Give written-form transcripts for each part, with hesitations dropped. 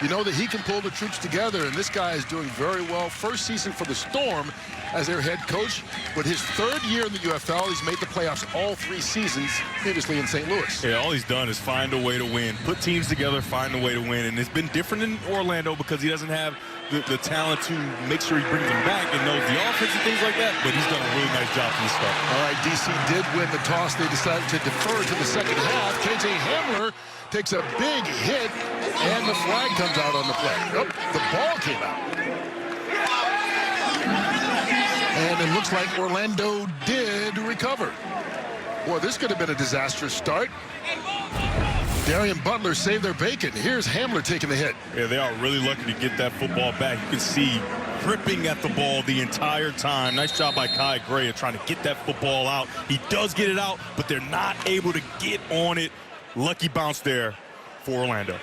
You know that he can pull the troops together, and this guy is doing very well. First season for the Storm as their head coach, but his third year in the UFL, he's made the playoffs all 3 seasons previously in St. Louis. Yeah, all he's done is find a way to win, put teams together, find a way to win, and it's been different in Orlando because he doesn't have the talent to make sure he brings them back and knows the offense and things like that, but he's done a really nice job from the start. All right, DC did win the toss. They decided to defer to the second half. KJ Hamler takes a big hit, and the flag comes out on the play. Oh, the ball came out. And it looks like Orlando did recover. Boy, this could have been a disastrous start. Darian Butler saved their bacon. Here's Hamler taking the hit. Yeah, they are really lucky to get that football back. You can see gripping at the ball the entire time. Nice job by Kai Gray of trying to get that football out. He does get it out, but they're not able to get on it. Lucky bounce there for Orlando.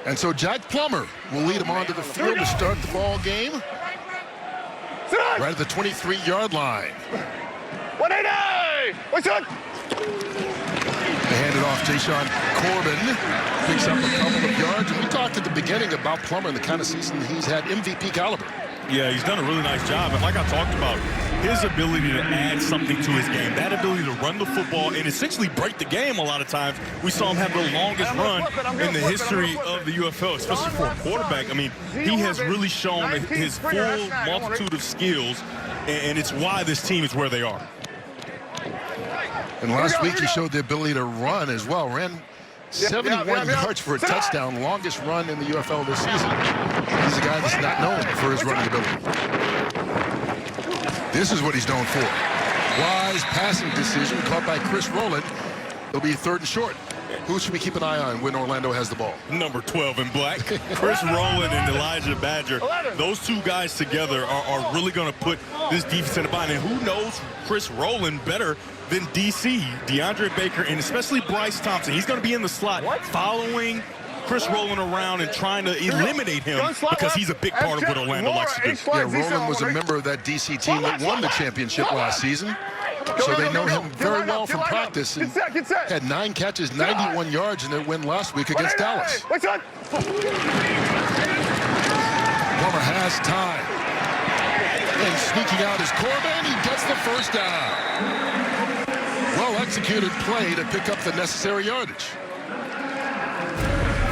And so Jack Plummer will lead him onto the field to start the ball game. Right at the 23-yard line. 180! What's up? They hand it off. Jashawn Corbin picks up a couple of yards. And we talked at the beginning about Plummer and the kind of season he's had, MVP caliber. Yeah, he's done a really nice job. And like I talked about, his ability to add something to his game, that ability to run the football and essentially break the game a lot of times. We saw him have the longest run in the history of the UFL, especially for a quarterback. I mean, he has really shown his full multitude of skills, and it's why this team is where they are. And last week he showed the ability to run as well. Ran 71 yards for a touchdown, longest run in the UFL this season. He's a guy that's not known for his running ability. This is what he's known for. Wise passing decision caught by Chris Rowland. It'll be 3rd and short. Who should we keep an eye on when Orlando has the ball? Number 12 in black. Chris Rowland and Elijah Badger. Those two guys together are really going to put this defense in a bind. And who knows Chris Rowland better than DC, DeAndre Baker, and especially Bryce Thompson. He's going to be in the slot following Chris Rowland around and trying to eliminate him because he's a big part of what Orlando likes to do. Yeah, Rowland was a member of that DC team that won the championship last season. So they know him very well from practice. And had 9 catches, 91 yards in their win last week against Dallas. Plummer has time. And sneaking out is Corbin. He gets the first down. Well-executed play to pick up the necessary yardage.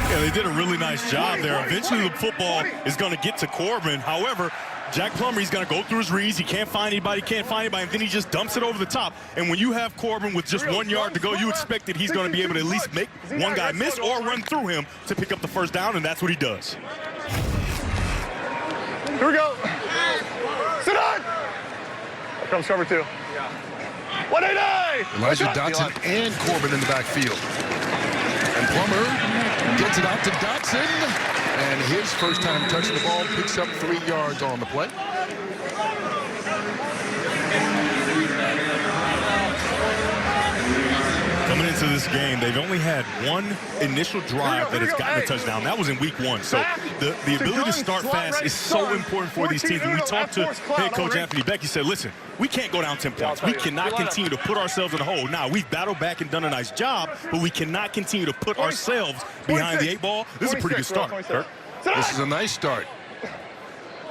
Yeah, they did a really nice job there. Eventually the football is going to get to Corbin. However, Jack Plummer, he's going to go through his reads. He can't find anybody, and then he just dumps it over the top. And when you have Corbin with just 1 yard to go, you expect that he's going to be able to at least make one guy miss or run through him to pick up the first down, and that's what he does. Here we go. Sit on. Here comes cover 2. 180! Elijah Dotson and Corbin in the backfield. And Plummer gets it out to Dotson. And his first time touching the ball, picks up 3 yards on the play. Coming into this game, they've only had one initial drive that has gotten a touchdown. That was in week 1. So the ability to start fast is so important for these teams. And we talked to head coach Anthony Beck. He said, listen, we can't go down 10 points. We cannot continue to put ourselves in a hole. Now, we've battled back and done a nice job, but we cannot continue to put ourselves behind the 8 ball. This is a pretty good start, Kirk. This is a nice start.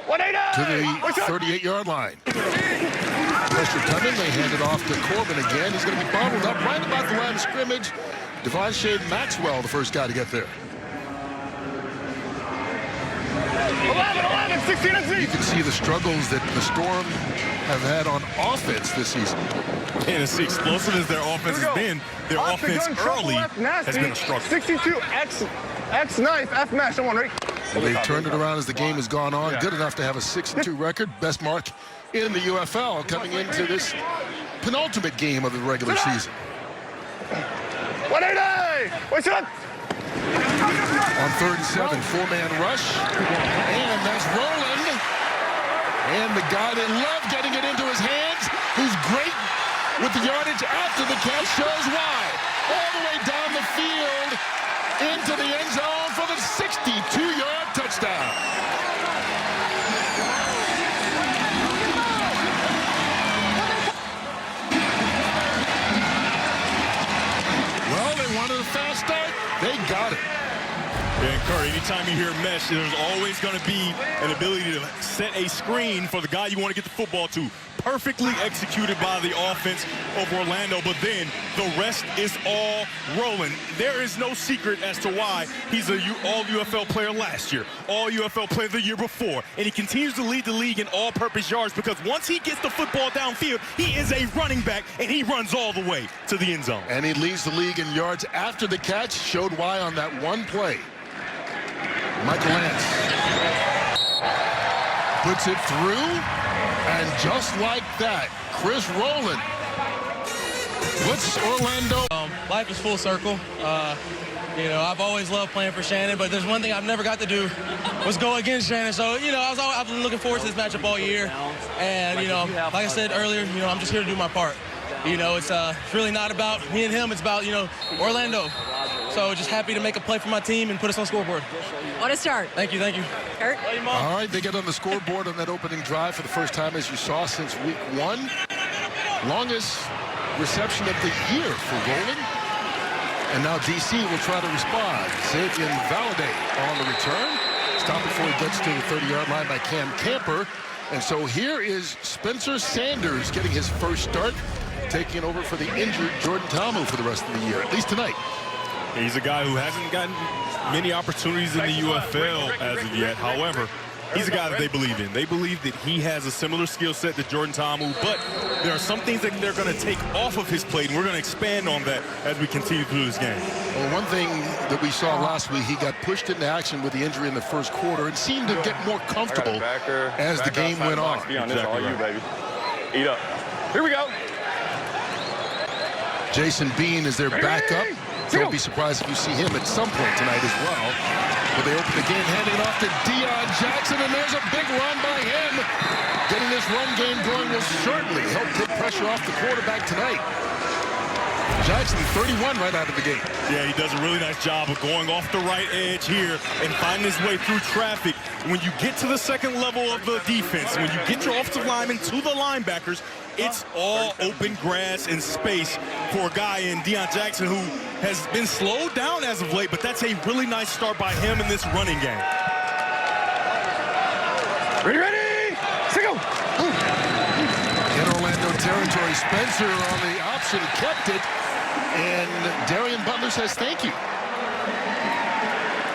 To the 38-yard line. Pressure coming. They hand it off to Corbin again. He's going to be bottled up right about the line of scrimmage. Devon Shade Maxwell, the first guy to get there. 11, 16 and 6. You can see the struggles that the Storm have had on offense this season. And as explosive as their offense has been, their offense early has been a struggle. 62 X knife F mash. Someone ready? Well, they've turned it around as the game has gone on. Good enough to have a 6-2 record, best mark in the UFL coming into this penultimate game of the regular season. 180! What's up? On 3rd and 7, 4-man rush. And that's Rowland. And the guy they love getting it into his hands, who's great with the yardage after the catch, shows why. All the way down the field into the end zone for the 62-yard touchdown. Well, they wanted a fast start. They got it. And Curry, anytime you hear mesh, there's always going to be an ability to set a screen for the guy you want to get the football to. Perfectly executed by the offense of Orlando, but then the rest is all rolling. There is no secret as to why he's an all-UFL player last year, all-UFL player the year before, and he continues to lead the league in all-purpose yards because once he gets the football downfield, he is a running back, and he runs all the way to the end zone. And he leads the league in yards after the catch, showed why on that one play. Michael Lance puts it through. And just like that, Chris Rowland puts Orlando. Life is full circle. You know, I've always loved playing for Shannon, but there's one thing I've never got to do was go against Shannon. So, you know, I've been looking forward to this matchup all year. And, you know, like I said earlier, you know, I'm just here to do my part. You know, it's really not about me and him. It's about, you know, Orlando. So just happy to make a play for my team and put us on the scoreboard. What a start. Thank you, thank you. Kurt? All right, they get on the scoreboard on that opening drive for the first time, as you saw, since week 1. Longest reception of the year for Rowland. And now DC will try to respond. Xavier Valladay on the return. Stop before he gets to the 30-yard line by Cam Camper. And so here is Spencer Sanders getting his first start, taking over for the injured Jordan Tamu for the rest of the year, at least tonight. He's a guy who hasn't gotten many opportunities in the UFL as of yet. However, he's a guy that they believe in. They believe that he has a similar skill set to Jordan Tamu, but there are some things that they're going to take off of his plate, and we're going to expand on that as we continue through this game. Well, one thing that we saw last week, he got pushed into action with the injury in the first quarter and seemed to get more comfortable as the game went on. All you, baby. Eat up. Here we go. Jason Bean is their backup. Don't be surprised if you see him at some point tonight as well. But they open the game handing it off to Deion Jackson, and there's a big run by him. Getting this run game going will certainly help take pressure off the quarterback tonight. Jackson, 31 right out of the gate. Yeah, he does a really nice job of going off the right edge here and finding his way through traffic. When you get to the second level of the defense, when you get your offensive linemen to the linebackers, it's all open grass and space for a guy in Deion Jackson who has been slowed down as of late, but that's a really nice start by him in this running game. Ready, set, go. In Orlando territory, Spencer on the option kept it, and Darian Butler says thank you.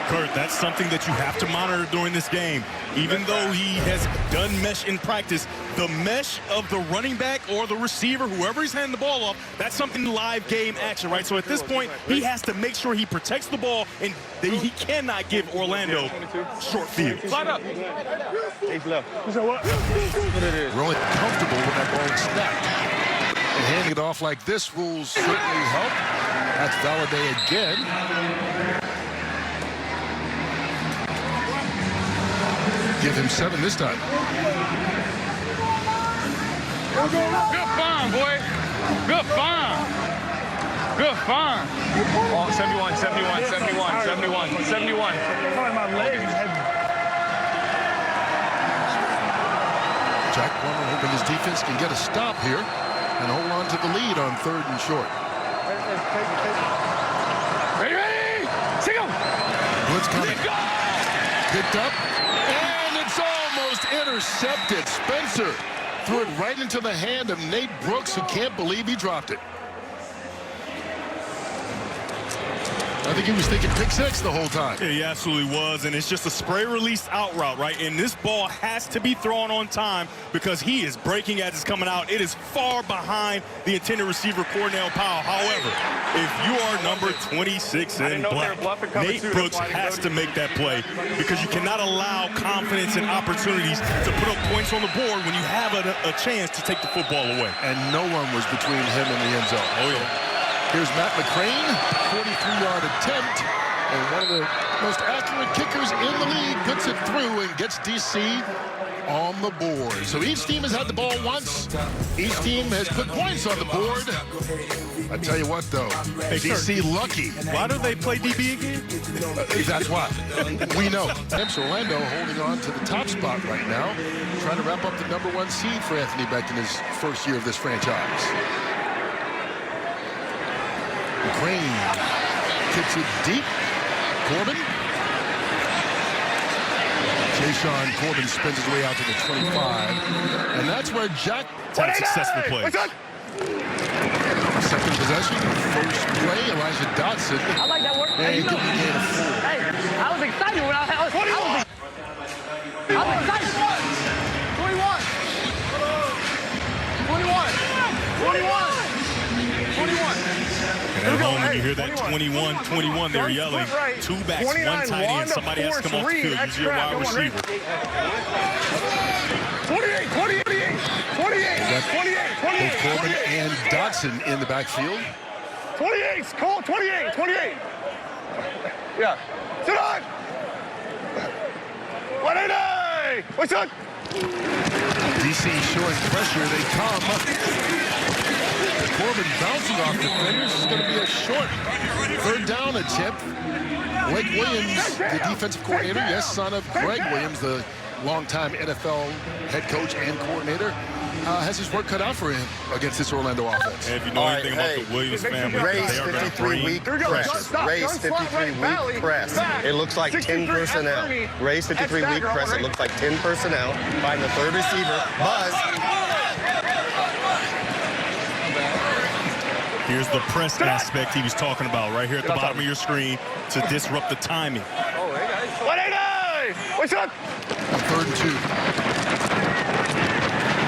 Kurt, that's something that you have to monitor during this game. Even though he has done mesh in practice, the mesh of the running back or the receiver, whoever he's handing the ball off, that's something live game action, right? So at this point, he has to make sure he protects the ball, and he cannot give Orlando short field. Slide up. He's left. So what? Really comfortable when that ball is snapped. And handing it off like this will certainly help. That's Valladay again. Give him 7 this time. Good find, boy. Good find. Good find. Oh, 71, 71, 71, 71, 71. My leg is heavy. Jack Plummer hoping his defense can get a stop here and hold on to the lead on 3rd and short. Ready? Single. Blitz coming. Picked up. Almost intercepted. Spencer threw it right into the hand of Nate Brooks, who can't believe he dropped it. I think he was thinking pick 6 the whole time. Yeah, he absolutely was, and it's just a spray release out route, right? And this ball has to be thrown on time because he is breaking as it's coming out. It is far behind the intended receiver, Cornell Powell. However, if you are number 26 in black, Nate Brooks has to make that play because you cannot allow confidence and opportunities to put up points on the board when you have a chance to take the football away. And no one was between him and the end zone. Oh, yeah. Here's Matt McCrane, 43-yard attempt, and one of the most accurate kickers in the league puts it through and gets DC on the board. So each team has had the ball once. Each team has put points on the board. I tell you what, though, DC lucky. Why do they play DB again? That's why. We know. Orlando holding on to the top spot right now, trying to wrap up the #1 seed for Anthony Beck in his first year of this franchise. McCrane kicks it deep. Corbin Jayshawn Corbin spins his way out to the 25. And that's where Jack had successful play. Second possession, first play, Elijah Dotson. I like that work. And give him a gain of 4. Hey, I was excited when I was excited. 21. 21. And at home, when you hear that 21, they're yelling. 2 backs, 1 tight end. Somebody has to come off the field. Usually a wide receiver. 28. Both Corbin and Dotson in the backfield. 28. Cole, 28. Yeah. Sit on. 180. What's up? DC showing pressure. They come. Corbin bouncing off defenders. This is going to be a short third down attempt. Blake Williams, the defensive coordinator, yes, son of Greg Williams, the longtime NFL head coach and coordinator, has his work cut out for him against this Orlando offense. And if you know anything about the Williams family, Race 53-week press. Race 53-week press. It looks like 10 personnel. Race 53-week press. It looks like 10 personnel. Find the third receiver. Buzz. Here's the press aspect he was talking about right here at the bottom of your screen to disrupt the timing. 180. What's up? 3rd and 2.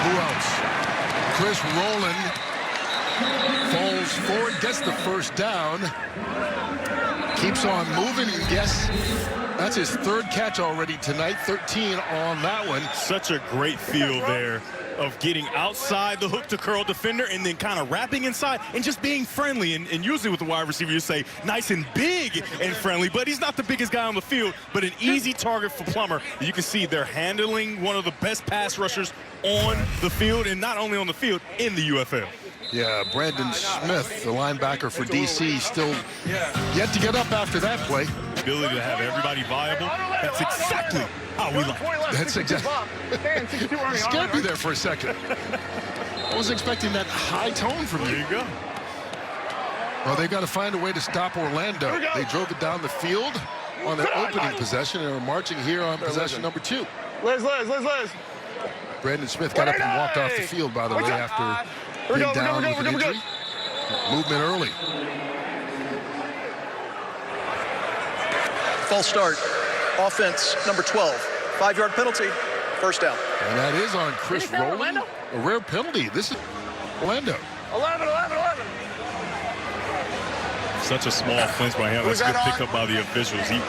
Who else? Chris Rowland falls forward, gets the first down, keeps on moving, and yes, that's his 3rd catch already tonight, 13 on that one. Such a great feel there of getting outside the hook to curl defender and then kind of wrapping inside and just being friendly. And usually with the wide receiver, you say nice and big and friendly, but he's not the biggest guy on the field, but an easy target for Plummer. You can see they're handling one of the best pass rushers on the field, and not only on the field, in the UFL. Yeah, Brandon Smith, the linebacker for DC, still yet to get up after that play. Ability to have everybody viable, that's exactly how we like it. That's exactly. Scared me there for a second. I was expecting that high tone from you. There you go. Well, they've got to find a way to stop Orlando. They drove it down the field on their opening possession and are marching here on possession number 2. Liz. Brandon Smith got up and walked off the field, by the way, after being down with an injury. Movement early. False start. Offense, number 12. 5-yard penalty. First down. And that is on Chris Rowland. A rare penalty. This is Orlando. 11. Such a small flinch by him. That's a good pickup by the officials. He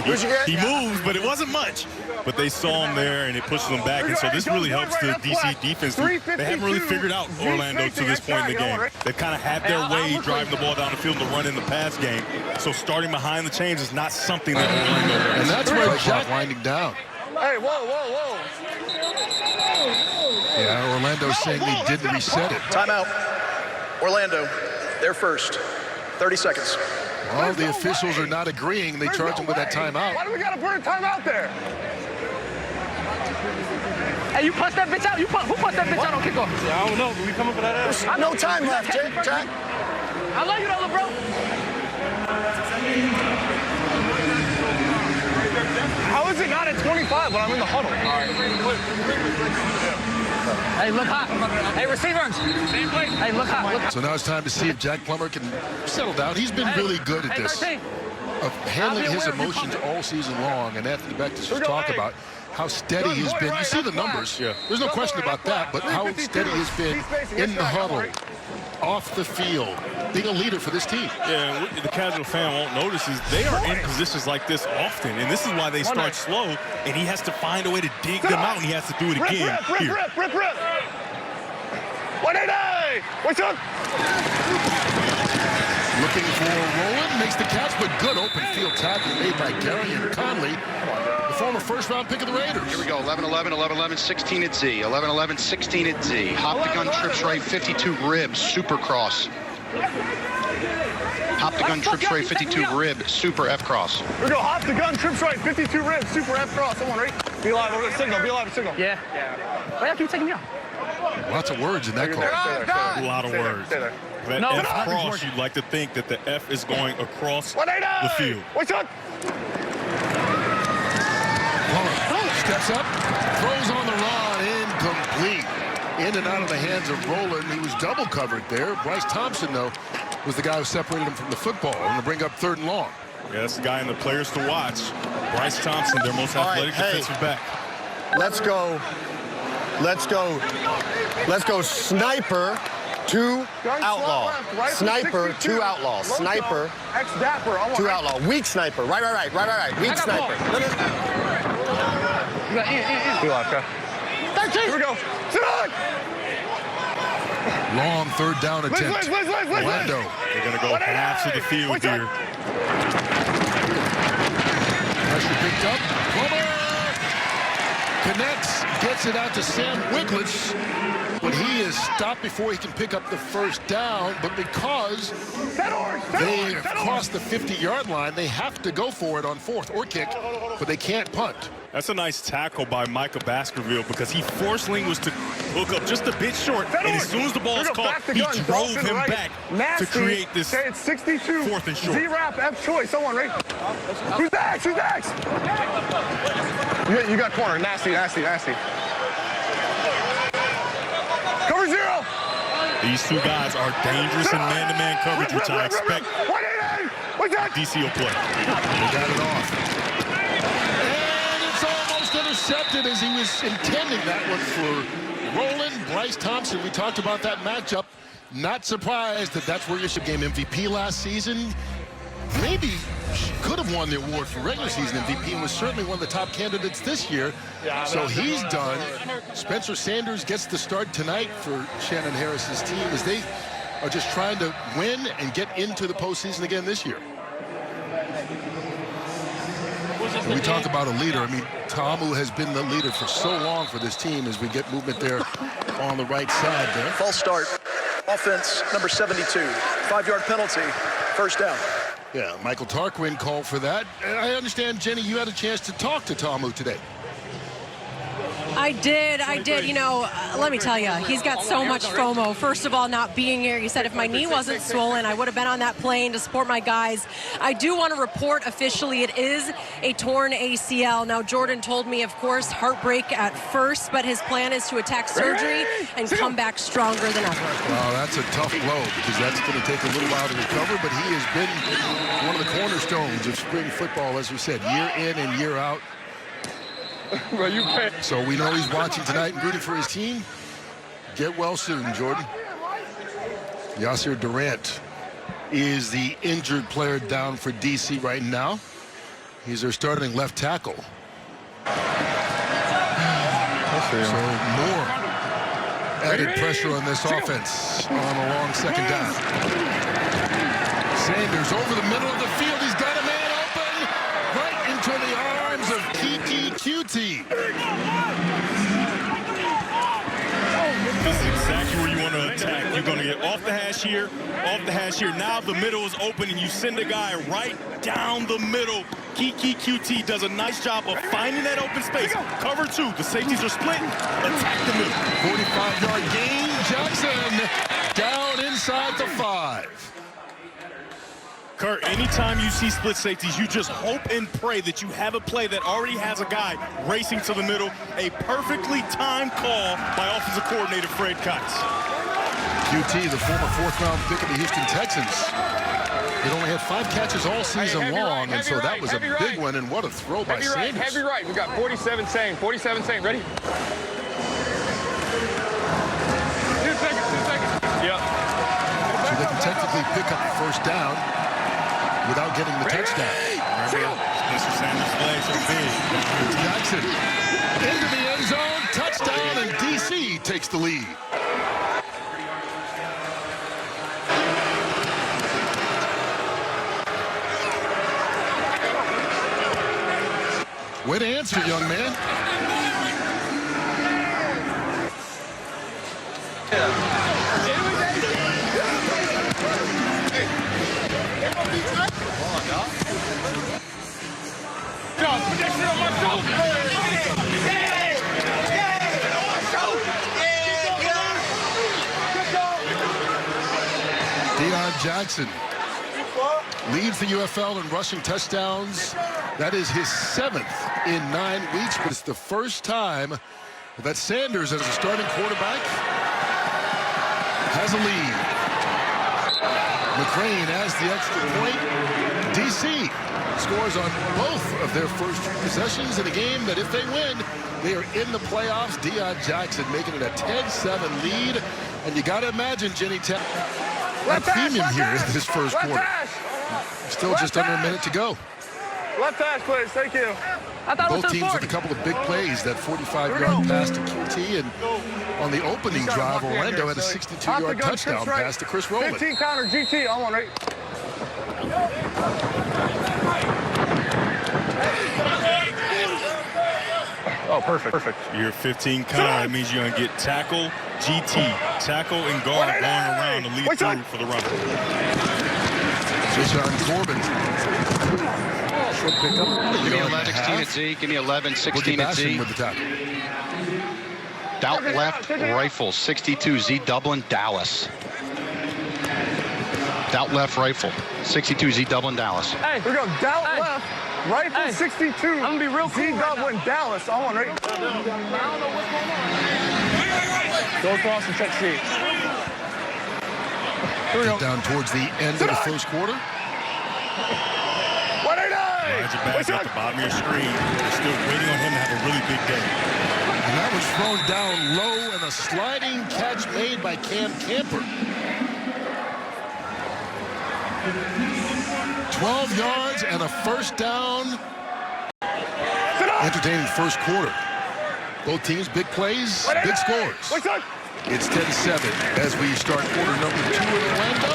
moves, but it wasn't much. But they saw him there, and it pushes them back. And so this really helps the DC defense. They haven't really figured out Orlando to this point in the game. They've kind of had their way driving the ball down the field to run in the pass game. So starting behind the chains is not something that Orlando does. And that's where Jack winding down. Hey, whoa. Yeah, Orlando's saying they didn't reset it. Timeout. Orlando, they're first. 30 seconds. Well, the officials are not agreeing. They charge him with that timeout. Why do we got to put a timeout there? Hey, you punched that bitch out. Who punched that bitch out on kickoff? I don't know, but we coming for that ass. No time left, Jack. I love you, though, bro. How is it not at 25 when I'm in the huddle? Hey, look hot. Hey, receivers. Hey, look hot. So now it's time to see if Jack Plummer can settle down. He's been really good at this, of handling his emotions all season long. And Anthony Beck just talk about how steady he's been. You see the numbers. There's no question about that, but how steady he's been in the huddle, off the field, being a leader for this team. Yeah, and what the casual fan won't notice is they are in positions like this often, and this is why they start slow, and he has to find a way to dig them out, and he has to do it again here. Rip. 180! What's up? Looking for Rowland, makes the catch, but good open field tackle made by Gary and Conley, the former first-round pick of the Raiders. Here we go, 11-11, 16 at Z, 11-11, 16 at Z. Hop the gun, trips right, 52 rib, super cross. Hop the gun, trips right, 52 rib, super F cross. Here we go, hop the gun, trips right, 52 rib, super F cross. Someone ready? Be alive, signal. Yeah. Why y'all keep taking me out? Lots of words in that call. A lot of words. Stay there. That F cross, you'd like to think that the F is going across the field. What's up? Plummer steps up, throws on the run, incomplete. In and out of the hands of Roland. He was double covered there. Bryce Thompson, though, was the guy who separated him from the football and to bring up 3rd and long. Yeah, that's the guy and the players to watch. Bryce Thompson, their most athletic defensive back. Let's go. Sniper to outlaw. Sniper to outlaw. Sniper to outlaw. Weak sniper. Right. Weak sniper. Here we go. Sit on! Long 3rd down attempt. Orlando. They're going to go halves of the field here. Pressure picked up. Plummer connects, gets it out to Sam Wiglich, but he is stopped before he can pick up the 1st down. But because they have crossed the 50-yard line, they have to go for it on 4th or kick, but they can't punt. That's a nice tackle by Micah Baskerville because he forced Linguist to hook up just a bit short, and as soon as the ball is caught, he drove him back to create this 4th and short. Z-Rap, F choice, someone, right? Who's next? You got corner, nasty. Cover 0. These 2 guys are dangerous in man-to-man coverage, which I expect DC will play. They got it off. Intercepted as he was intending that one for Roland. Bryce Thompson, we talked about that matchup. Not surprised that that's where you should game MVP last season. Maybe could have won the award for regular season MVP and was certainly one of the top candidates this year. So he's done. Spencer Sanders gets the start tonight for Shannon Harris's team as they are just trying to win and get into the postseason again this year. When we talk about a leader, I mean, Tamu has been the leader for so long for this team as we get movement there on the right side there. False start. Offense number 72. 5-yard penalty. 1st down. Yeah, Michael Tarquin called for that. And I understand, Jenny, you had a chance to talk to Tamu today. I did. You know, let me tell you, he's got so much FOMO. First of all, not being here. He said if my knee wasn't swollen, I would have been on that plane to support my guys. I do want to report officially it is a torn ACL. Now, Jordan told me, of course, heartbreak at first, but his plan is to attack surgery and come back stronger than ever. Well, that's a tough blow because that's going to take a little while to recover, but he has been one of the cornerstones of spring football, as we said, year in and year out. So we know he's watching tonight and rooting for his team. Get well soon, Jordan. Yasir Durant is the injured player down for DC right now. He's their starting left tackle. So more added pressure on this offense on a long 2nd down. Sanders over the middle of the field. He's got a man open right into the arms of QT. This is exactly where you want to attack. You're going to get off the hash here. Now the middle is open, and you send a guy right down the middle. Kiki QT does a nice job of finding that open space. Cover 2. The safeties are split. Attack the middle. 45-yard gain. Jackson down inside the 5. Kurt, anytime you see split safeties, you just hope and pray that you have a play that already has a guy racing to the middle. A perfectly timed call by offensive coordinator Fred Kites. QT, the former 4th-round pick of the Houston Texans. He only had 5 catches all season long, and so that was a big one, and what a throw by Sanders. Heavy right. We got 47 saying. Ready? 2 seconds. Yep. So they can technically pick up the 1st down without getting the touchdown. Mr. Sanders' legs are big. Jackson into the end zone, touchdown, and DC takes the lead. Way to answer, young man. Jackson leads the UFL in rushing touchdowns. That is his 7th in 9 weeks, but it's the first time that Sanders, as a starting quarterback, has a lead. McCrane has the extra point. DC scores on both of their first possessions in a game that if they win, they are in the playoffs. Deion Jackson making it a 10-7 lead. And you got to imagine, Jenny, that premium here in this first quarter. Still just under a minute to go. Left hash, please. Thank you. Both teams with a couple of big plays. That 45-yard pass to QT, and on the opening drive, Orlando had a 62-yard touchdown pass to Chris Rowland. 15 counter GT. I'm on right. Oh, perfect. Your 15 counter, that means you're going to get tackle, GT, tackle, and guard going around to lead through for the runner. Deshaun Corbin. Short pickup. Give me 11-16 at Z. Give me 11-16 at Z. With the tackle. Doubt left rifle, 62 Z Dublin, Dallas. Doubt left rifle, 62 Z Dublin, Dallas. Hey, we go. Doubt left rifle, 62. I'm gonna be real cool. Z Dublin, Dallas. I'm on right. I don't know what's going on. Go across and check C. Down towards the end of the first quarter. Badger at the bottom of your screen. They're still waiting on him to have a really big day. And that was thrown down low, and a sliding catch made by Cam Camper. 12 yards and a first down. Entertaining first quarter. Both teams, big plays, big scores. It's 10-7 as we start quarter number 2 in Orlando.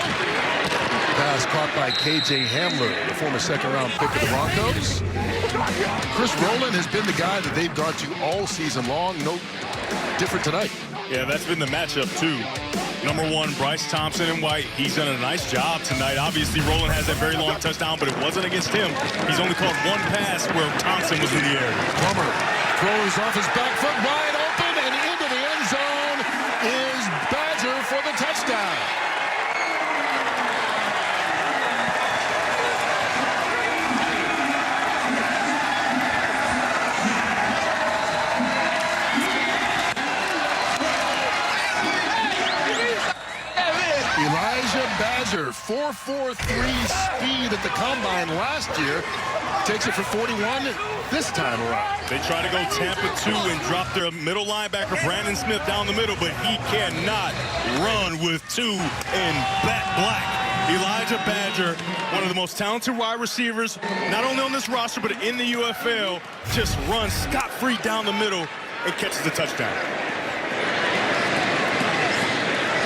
Pass caught by K.J. Hamler, the former second-round pick of the Broncos. Chris Rowland has been the guy that they've gone to all season long. No different tonight. Yeah, that's been the matchup, too. Number 1, Bryce Thompson and White. He's done a nice job tonight. Obviously, Rowland has that very long touchdown, but it wasn't against him. He's only caught one pass where Thompson was in the air. Plummer throws off his back foot, wide open, and into the end zone is Badger for the touchdown. Badger, 4.43 speed at the combine last year. Takes it for 41 this time around. They try to go Tampa 2 and drop their middle linebacker, Brandon Smith, down the middle, but he cannot run with 2 in black. Elijah Badger, one of the most talented wide receivers, not only on this roster, but in the UFL, just runs scot-free down the middle and catches the touchdown.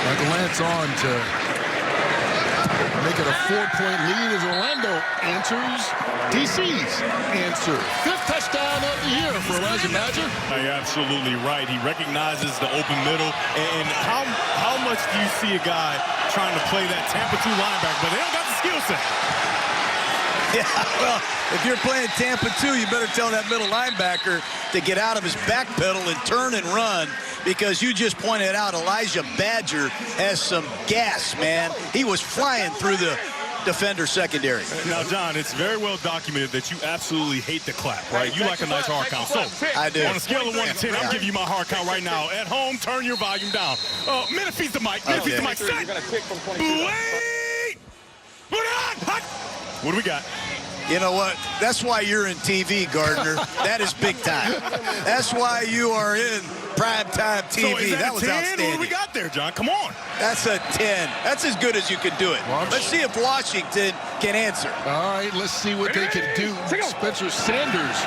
Michael Lance on to make it a 4-point lead as Orlando answers DC's answer. 5th touchdown of the year for Elijah Badger. You're absolutely right. He recognizes the open middle. And how much do you see a guy trying to play that Tampa 2 linebacker, but they don't got the skill set? Yeah, well, if you're playing Tampa 2, you better tell that middle linebacker to get out of his back pedal and turn and run, because you just pointed out Elijah Badger has some gas, man. He was flying through the defender secondary. Now, John, it's very well documented that you absolutely hate the clap, right? You like a nice hard count. So, I do. On a scale of 1 to 10, I'm giving you my hard count right now. At home, turn your volume down. Minute feeds the mic. Minute feeds the mic. Set. Wait! Put it on! What do we got? You know what? That's why you're in TV, Gardner. That is big time. That's why you are in primetime TV. So is that was 10? outstanding. What do we got there, John? Come on. That's a 10. That's as good as you can do it. Let's see if Washington can answer. All right, let's see what they can do. Spencer Sanders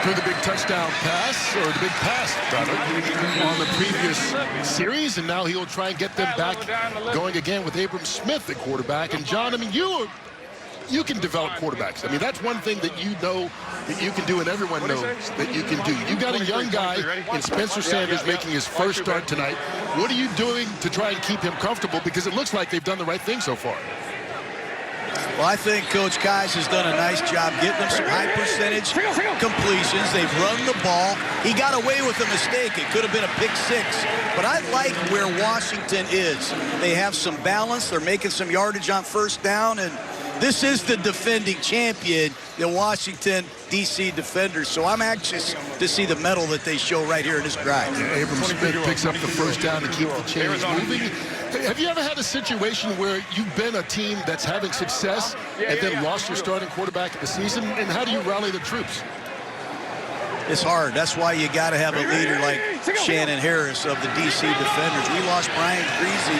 threw the big touchdown pass, or the big pass, rather, on the previous series, and now he'll try and get them back going again with Abram Smith at quarterback. And, John, I mean, you can develop quarterbacks. I mean, that's one thing that you know that you can do, and everyone knows that you can do. You got a young guy in Spencer Sanders making his first start tonight. What are you doing to try and keep him comfortable? Because it looks like they've done the right thing so far. Well, I think Coach Kais has done a nice job getting them some high percentage completions. They've run the ball. He got away with a mistake. It could have been a pick 6. But I like where Washington is. They have some balance. They're making some yardage on first down, and this is the defending champion, the Washington, D.C. Defenders. So I'm anxious to see the medal that they show right here in this drive. Abram Smith picks up the first down to keep the chains moving. Have you ever had a situation where you've been a team that's having success and then lost your starting quarterback of the season? And how do you rally the troops? It's hard. That's why you got to have a leader like Shannon Harris of the D.C. Defenders. We lost Brian Greasy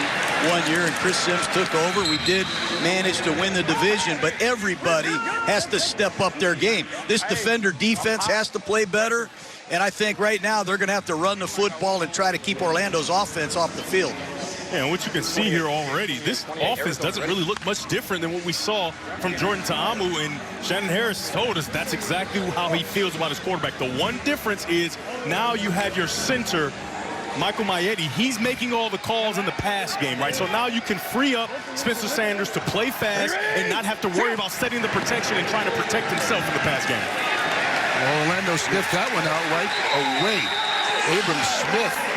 1 year, and Chris Sims took over. We did manage to win the division, but everybody has to step up their game. This Defender defense has to play better, and I think right now they're going to have to run the football and try to keep Orlando's offense off the field. Yeah, and what you can see here already, this offense doesn't really look much different than what we saw from Jordan Ta'amu, and Shannon Harris told us that's exactly how he feels about his quarterback. The one difference is now you have your center, Michael Maietti. He's making all the calls in the pass game, right? So now you can free up Spencer Sanders to play fast and not have to worry about setting the protection and trying to protect himself in the pass game. Well, Orlando sniffed that one out right away. Abram Smith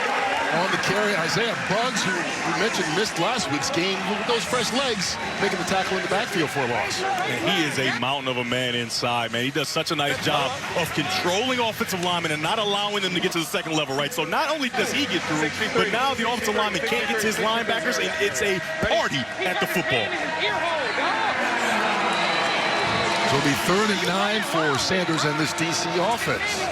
on the carry. Isaiah Buggs, who we mentioned missed last week's game, with those fresh legs, making the tackle in the backfield for a loss. And he is a mountain of a man inside, man. He does such a nice job of controlling offensive linemen and not allowing them to get to the second level, right? So not only does he get through, but now the offensive lineman can't get to his linebackers, and it's a party at the football. So it'll be 3rd and 9 for Sanders and this DC offense.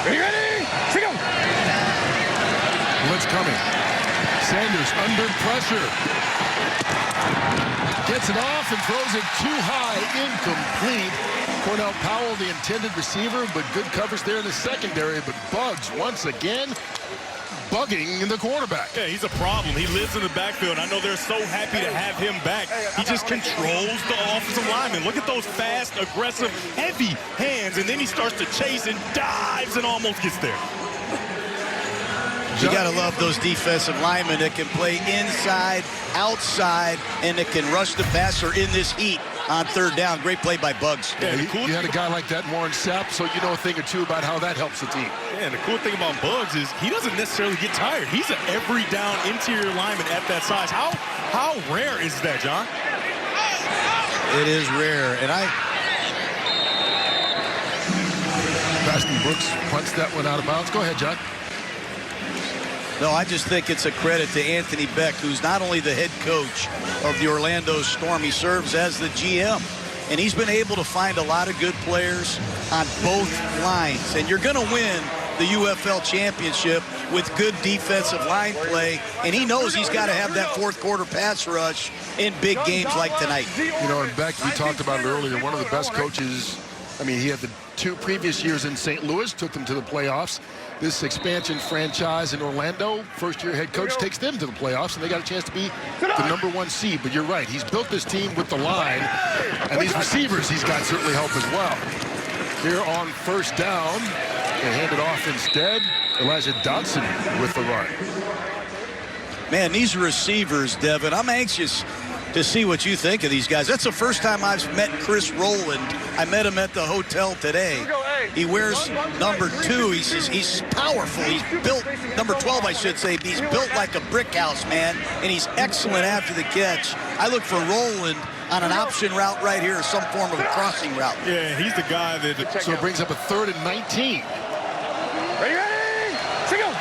Ready? Go! Blitz coming. Sanders under pressure. Gets it off and throws it too high, incomplete. Cornell Powell, the intended receiver, but good coverage there in the secondary. But Buggs, once again, bugging the quarterback. Yeah, he's a problem. He lives in the backfield. I know they're so happy to have him back. He just controls the offensive lineman. Look at those fast, aggressive, heavy hands, and then he starts to chase and dives and almost gets there. You got to love those defensive linemen that can play inside, outside, and that can rush the passer in this heat on 3rd down. Great play by Buggs. Yeah, you had a guy like that, Warren Sapp, so you know a thing or two about how that helps the team. Yeah, and the cool thing about Buggs is he doesn't necessarily get tired. He's an every down interior lineman at that size. How rare is that, John? It is rare, and Baston Brooks punts that one out of bounds. Go ahead, John. No, I just think it's a credit to Anthony Beck, who's not only the head coach of the Orlando Storm, he serves as the GM. And he's been able to find a lot of good players on both lines. And you're going to win the UFL championship with good defensive line play. And he knows he's got to have that 4th quarter pass rush in big games like tonight. You know, and Beck, we talked about it earlier, one of the best coaches. I mean, he had the 2 previous years in St. Louis, took them to the playoffs. This expansion franchise in Orlando, first-year head coach, takes them to the playoffs, and they got a chance to be the #1 seed. But you're right, he's built this team with the line, and these receivers he's got certainly help as well. Here on 1st down, they hand it off instead. Elijah Dodson with the run. Man, these receivers, Devin, I'm anxious to see what you think of these guys. That's the first time I've met Chris Rowland. I met him at the hotel today. He wears number 2. He's powerful. He's built, number 12, I should say. He's built like a brick house, man, and he's excellent after the catch. I look for Rowland on an option route right here, or some form of a crossing route. Yeah, he's the guy that... So it brings up a 3rd and 19. Ready? Go!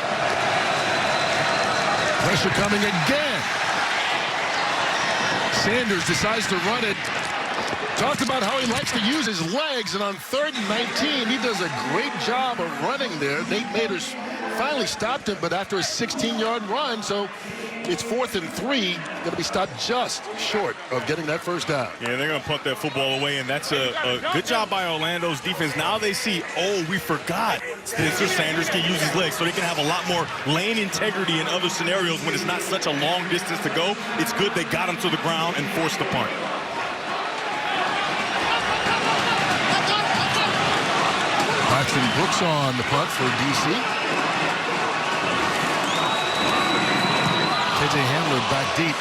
Pressure coming again. Sanders decides to run it. Talked about how he likes to use his legs, and on 3rd and 19, he does a great job of running there. Nate Maters finally stopped him, but after a 16-yard run, so it's 4th and 3, going to be stopped just short of getting that 1st down. Yeah, they're going to punt that football away, and that's a good job by Orlando's defense. Now they see, oh, we forgot Spencer Sanders can use his legs, so they can have a lot more lane integrity in other scenarios when it's not such a long distance to go. It's good they got him to the ground and forced the punt. Paxton Brooks on the punt for DC. KJ Handler back deep.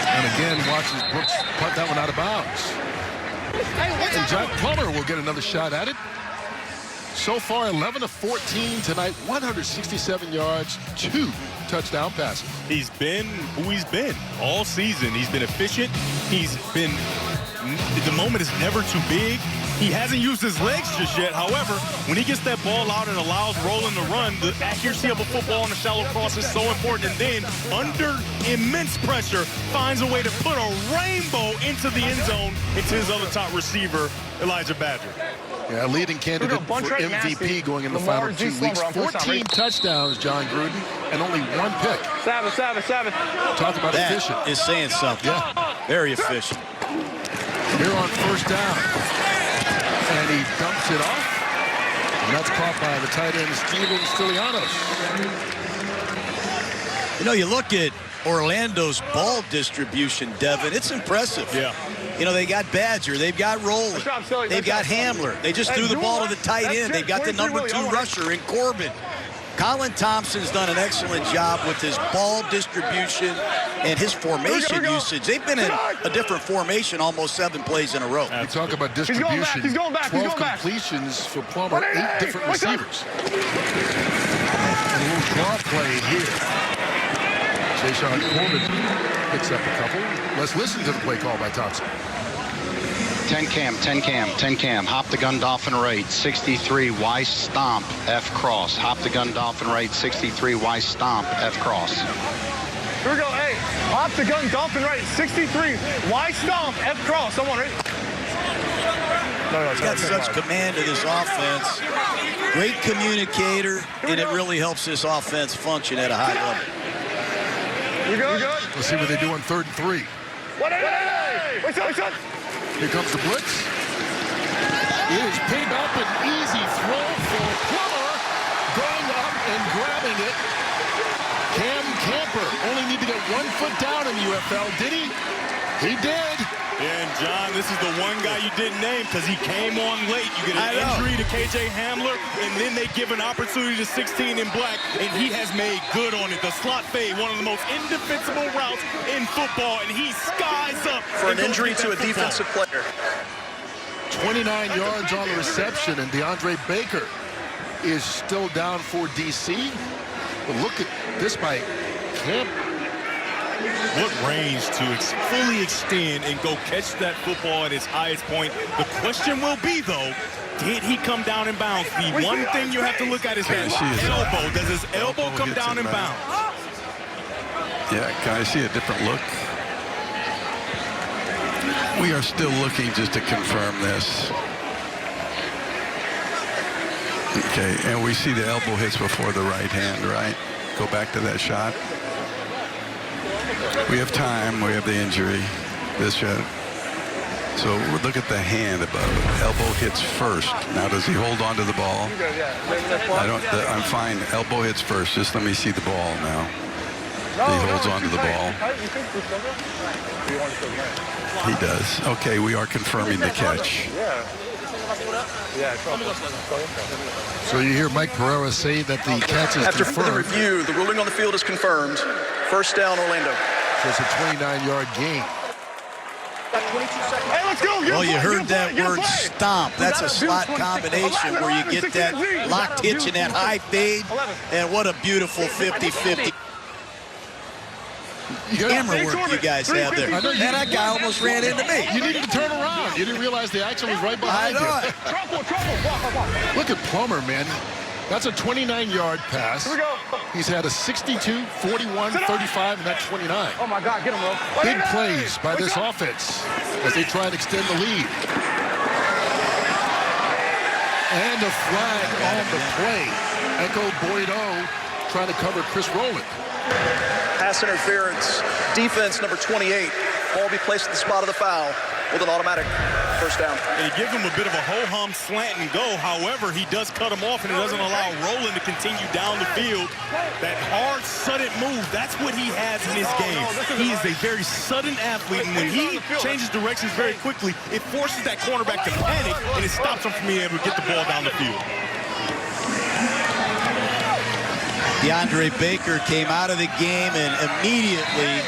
And again, watches Brooks punt that one out of bounds. And Jack Plummer will get another shot at it. So far, 11 of 14 tonight, 167 yards, 2 touchdown passes. He's been who he's been all season. He's been efficient. The moment is never too big. He hasn't used his legs just yet. However, when he gets that ball out and allows Roland to run, the accuracy of a football on the shallow cross is so important. And then, under immense pressure, finds a way to put a rainbow into the end zone into his other top receiver, Elijah Badger. Yeah, leading candidate for MVP going in the final 2 weeks. 14 touchdowns, John Gruden, and only 1 pick. Seven. Talk about that efficient. Is saying something. Yeah. Very efficient. Here on first down. And he dumps it off. And that's caught by the tight end, Steven Stilianos. You know, you look at Orlando's ball distribution, Devin. It's impressive. Yeah. You know, they got Badger. They've got Rowland. They've got Hamler. They just threw the ball to the tight end. They've got the number 2 rusher in Corbin. Colin Thompson's done an excellent job with his ball distribution and his formation usage. They've been in a different formation almost 7 plays in a row. You talk about distribution. 12 completions for Plummer, 8 different receivers. A little draw play here. Jayshon Corbin picks up a couple. Let's listen to the play call by Thompson. 10 cam. Hop the gun, dolphin right. 63, Y stomp, F cross. Hop the gun, dolphin right. 63, Y stomp, F cross. Here we go. Hey, hop the gun, dolphin right. 63, Y stomp, F cross. Someone right. He's got such command of this offense. Great communicator, and it really helps this offense function at a high level. We good? Let's see what they do on 3rd and 3. Wait, son. Here comes the blitz. It is picked up, an easy throw for Plummer. Going up and grabbing it. Cam Camper only need to get 1 foot down in the UFL. Did he? He did. And, John, this is the one guy you didn't name because he came on late. You get an injury to K.J. Hamler, and then they give an opportunity to 16 in black, and he has made good on it. The slot fade, one of the most indefensible routes in football, and he skies up. For an injury to a defensive player. 29 yards on the reception, and DeAndre Baker is still down for D.C. But look at this by Camper. What range to fully extend and go catch that football at its highest point. The question will be, though, did he come down in bounds? The one thing you have to look at is his elbow. Does his elbow come down in bounds? Yeah, can I see a different look? We are still looking just to confirm this. Okay, and we see the elbow hits before the right hand, right? Go back to that shot. We have time. We have the injury. This shot. So we'll look at the hand above it. Elbow hits first. Now, does he hold on to the ball? I'm fine. Elbow hits first. Just let me see the ball now. He holds on to the ball. He does. Okay, we are confirming the catch. So you hear Mike Pereira say that the catch is After confirmed. further review, the ruling on the field is confirmed. First down, Orlando. So it's a 29-yard gain. Hey, let's go. Well, you heard that word stomp. That's a slot combination where you get that locked hitch and that high fade. And what a beautiful 50-50 camera work you guys have there. Man, that guy almost ran into me. You needed to turn around. You didn't realize the action was right behind you. Look at Plummer, man. That's a 29-yard pass. Here we go. He's had a 62, 41, 35, and that 29. Oh, my God. Get him, bro. Big plays by this offense as they try and extend the lead. And a flag on the play. Echo Boyd-O trying to cover Chris Rowland. Pass interference. Defense number 28. Ball will be placed at the spot of the foul with an automatic first down. And he gives him a bit of a ho-hum slant and go. However, he does cut him off, and it doesn't allow Rowland to continue down the field. That hard, sudden move, that's what he has in his game. He is a very sudden athlete, and when he changes directions very quickly, it forces that cornerback to panic, and it stops him from being able to get the ball down the field. DeAndre Baker came out of the game and immediately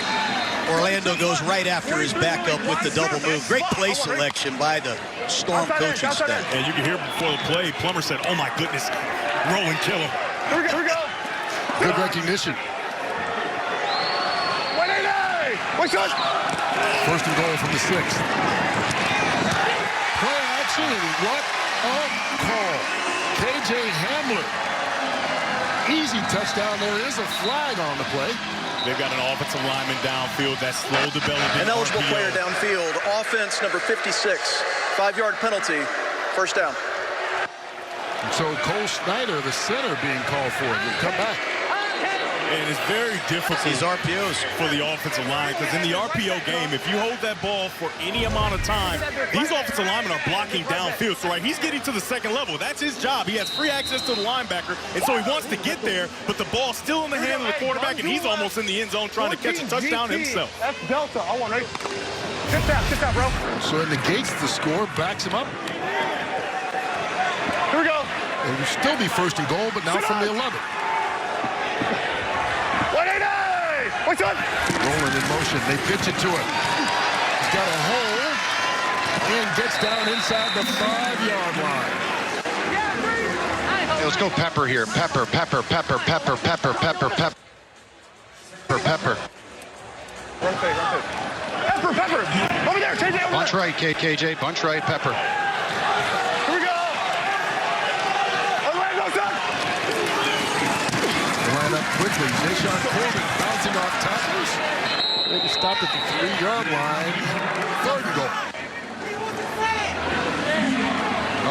Orlando goes right after his backup with the double move. Great play selection by the Storm coaching staff. And you can hear before the play, Plummer said, "Oh my goodness, rolling killer." Here we go. Good recognition. First and goal from the 6th. Play action, and what a call. KJ Hamler. Easy touchdown. There is a flag on the play. They've got an offensive lineman downfield that slowed the development. An eligible player downfield. Offense number 56. 5-yard penalty. First down. And so Cole Snyder, the center, being called for. He'll come back. And it's very difficult these RPOs for the offensive line, because in the RPO game, if you hold that ball for any amount of time, these offensive linemen are blocking downfield. So, right, he's getting to the second level. That's his job. He has free access to the linebacker, and so he wants to get there, but the ball's still in the hand of the quarterback, and he's almost in the end zone trying to catch a touchdown himself. That's Delta. I want right. Get that, bro. So it negates the score, backs him up. Here we go. It will still be first and goal, but now from the 11. Rolling in motion. They pitch it to him. He's got a hole and gets down inside the 5-yard line. Hey, let's go Pepper here. Pepper. Pepper. Over there, KJ. Bunch right, KJ. Bunch right, Pepper. Here we go. Orlando's up. Line up quickly. Jayshon Corbin bouncing off tackles. They can stop at the 3-yard line. Third and goal.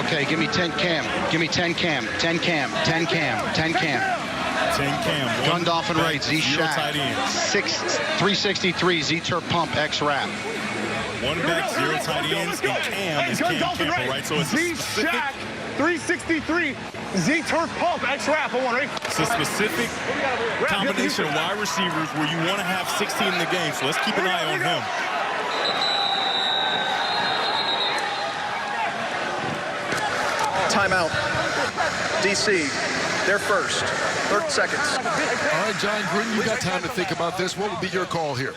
Okay, give me 10 cam. Give me 10 cam. 10 cam. 10 cam. 10 cam. 10 cam. Gundolph and right. Z Shack. 363. Z Turf Pump X Wrap. One back, 0 tight ends, and Cam is Cam Camper, right? So it's a specific 363 Z Turf Pump X Wrap. It's a specific combination of wide receivers where you want to have 16 in the game. So let's keep an eye on him. Timeout. DC, they're first. 30 seconds. All right, John Gruden, you got time to think about this. What would be your call here?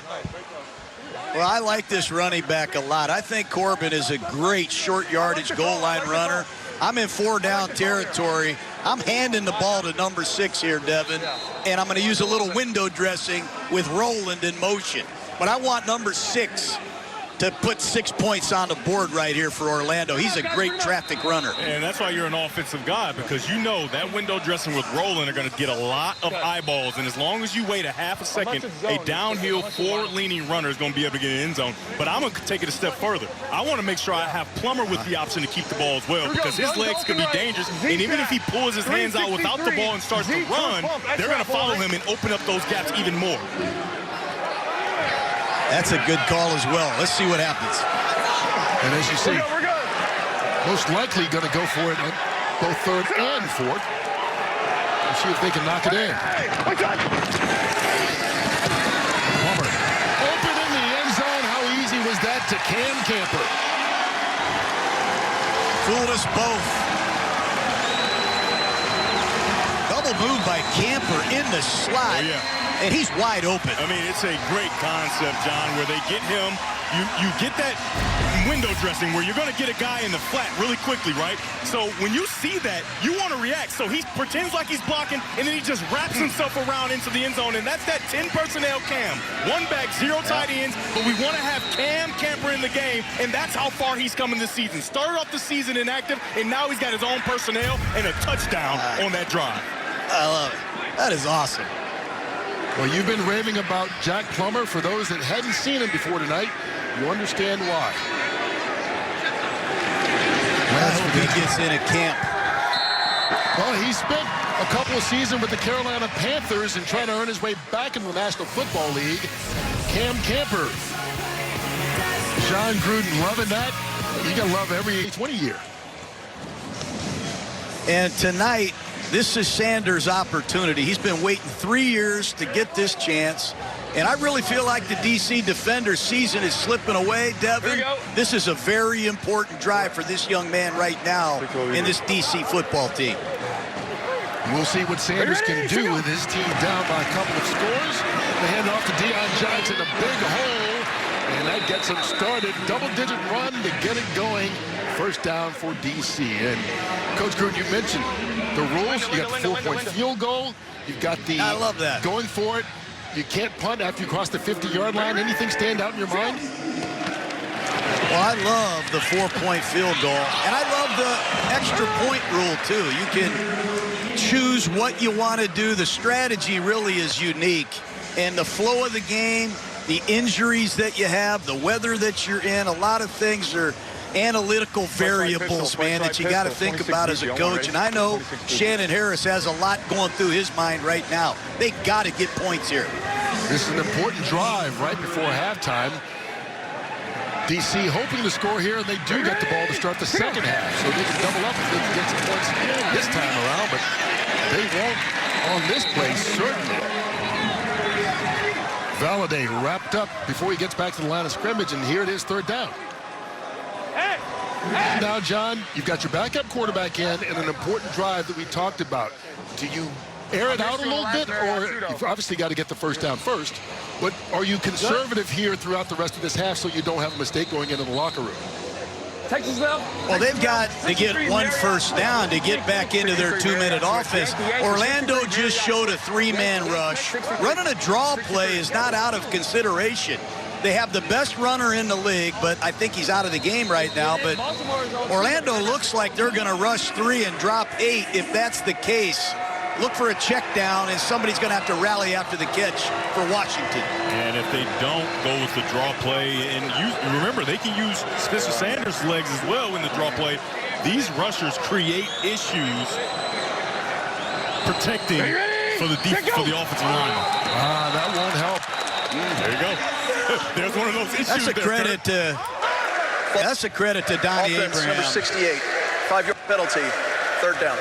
Well, I like this running back a lot. I think Corbin is a great short yardage goal line runner. I'm in 4-down territory. I'm handing the ball to number 6 here, Devin, and I'm going to use a little window dressing with Roland in motion. But I want number 6 to put 6 points on the board right here for Orlando. He's a great traffic runner. And that's why you're an offensive guy, because you know that window dressing with Roland are going to get a lot of eyeballs. And as long as you wait a half a second, a downhill, forward-leaning runner is going to be able to get in the end zone. But I'm going to take it a step further. I want to make sure I have Plummer with the option to keep the ball as well, because his legs could be dangerous. And even if he pulls his hands out without the ball and starts to run, they're going to follow him and open up those gaps even more. That's a good call as well. Let's see what happens. And as you see, most likely going to go for it on both third and fourth. We'll see if they can knock it in. Plummer open in the end zone. How easy was that to Cam Camper? Fooled us both. Double move by Camper in the slot. Oh, yeah. And he's wide open. I mean, it's a great concept, John, where they get him. You get that window dressing where you're going to get a guy in the flat really quickly, right? So when you see that, you want to react. So he pretends like he's blocking, and then he just wraps himself around into the end zone, and that's that 10 personnel Cam. 1 back, 0 tight ends, but we want to have Cam Camper in the game, and that's how far he's coming this season. Started off the season inactive, and now he's got his own personnel and a touchdown on that drive. I love it. That is awesome. Well, you've been raving about Jack Plummer. For those that hadn't seen him before tonight, you understand why. I hope he gets in at camp. Well, he spent a couple of seasons with the Carolina Panthers and trying to earn his way back into the National Football League. Cam Camper. John Gruden loving that. You got to love every 20 year. And tonight, this is Sanders' opportunity. He's been waiting 3 years to get this chance. And I really feel like the DC Defender season is slipping away, Devin. This is a very important drive for this young man right now in this DC football team. We'll see what Sanders can do with his team down by a couple of scores. They hand it off to Deion Johnson, a big hole, and that gets them started. Double-digit run to get it going. First down for DC. And Coach Gruden, you mentioned the rules. You got the 4-point field goal. You've got the I love that. Going for it. You can't punt after you cross the 50-yard line. Anything stand out in your mind? Well, I love the 4-point field goal, and I love the extra point rule, too. You can choose what you want to do. The strategy really is unique. And the flow of the game, the injuries that you have, the weather that you're in, a lot of things are analytical variables, man, that you got to think about as a coach. And I know Shannon Harris has a lot going through his mind right now. They got to get points here. This is an important drive right before halftime. DC hoping to score here, and they do get the ball to start the second half. So they can double up if they can get some points this time around, but they won't on this play, certainly. Valladay wrapped up before he gets back to the line of scrimmage, and here it is, third down. Now, John, you've got your backup quarterback in and an important drive that we talked about. Do you air it out a little bit, or you've obviously got to get the first down first, but are you conservative here throughout the rest of this half so you don't have a mistake going into the locker room? Texas left. Well, they've got to get one first down to get back into their 2-minute offense. Orlando just showed a 3-man rush. Running a draw play is not out of consideration. They have the best runner in the league, but I think he's out of the game right now. But Orlando looks like they're going to rush 3 and drop 8. If that's the case, look for a check down, and somebody's going to have to rally after the catch for Washington. And if they don't go with the draw play, and remember, they can use Spencer Sanders' legs as well in the draw play. These rushers create issues protecting for the offensive line. That won't help. There you go. There's one of those issues. That's a credit to Donnie Abraham. Number 68, 5-yard penalty, third down.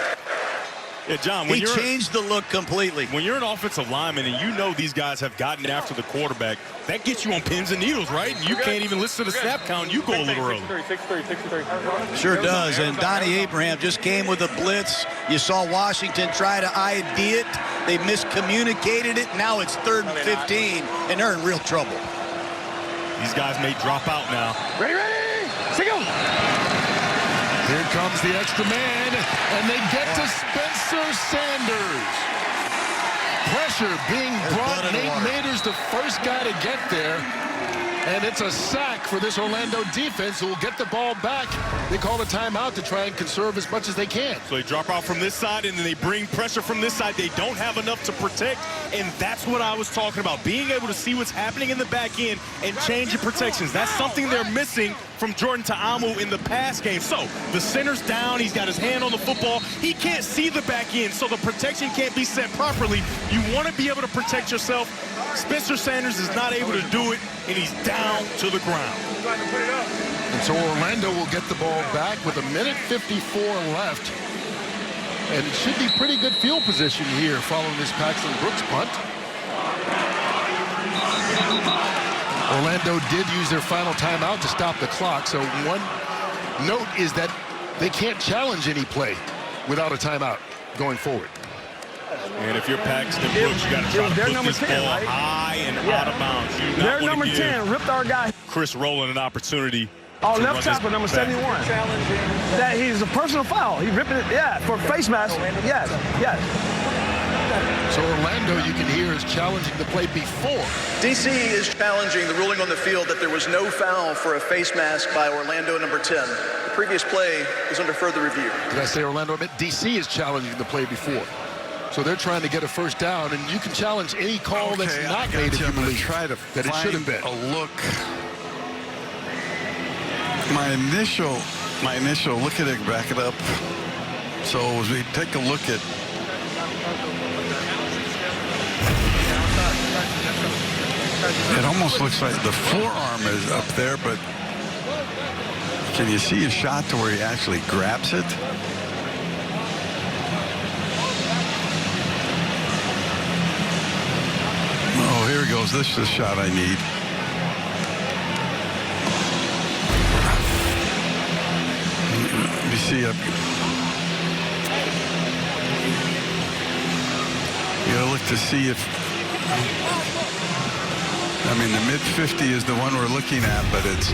Yeah, John, he changed the look completely. When you're an offensive lineman and you know these guys have gotten after the quarterback, that gets you on pins and needles, right? And you can't even listen to the snap count. You go a little early. Sure does. And Donnie Abraham just came with a blitz. You saw Washington try to ID it. They miscommunicated it. Now it's 3rd and 15, and they're in real trouble. These guys may drop out now. Ready. Single. Here comes the extra man, and they get to Spencer Sanders. Pressure being brought. Nate Mader's the first guy to get there. And it's a sack for this Orlando defense who will get the ball back. They call a timeout to try and conserve as much as they can. So they drop out from this side, and then they bring pressure from this side. They don't have enough to protect, and that's what I was talking about. Being able to see what's happening in the back end and change your protections. That's something they're missing from Jordan Ta'amu in the pass game. So the center's down. He's got his hand on the football. He can't see the back end, so the protection can't be set properly. You want to be able to protect yourself. Spencer Sanders is not able to do it, and he's down to the ground. And so Orlando will get the ball back with 1:54 left. And it should be pretty good field position here following this Paxton Brooks punt. Orlando did use their final timeout to stop the clock. So one note is that they can't challenge any play without a timeout going forward. And if you're Paxton Brooks, you got to try to put this ball high and out of bounds. Their number 10 ripped our guy. Chris Rowland an opportunity. Oh, left tackle, number 71. That he's a personal foul. He ripped it, for face mask. Yes. So Orlando, you can hear, is challenging the play before. DC is challenging the ruling on the field that there was no foul for a face mask by Orlando number 10. The previous play is under further review. Did I say Orlando? I meant DC is challenging the play before. So they're trying to get a first down, and you can challenge any call that's not made if you believe try to that it should have been. A look. My initial look at it, back it up. So as we take a look at it, almost looks like the forearm is up there, but can you see a shot to where he actually grabs it? Oh, here he goes. This is the shot I need. Let me see it. You gotta look to see if I mean, the mid-50 is the one we're looking at, but it's...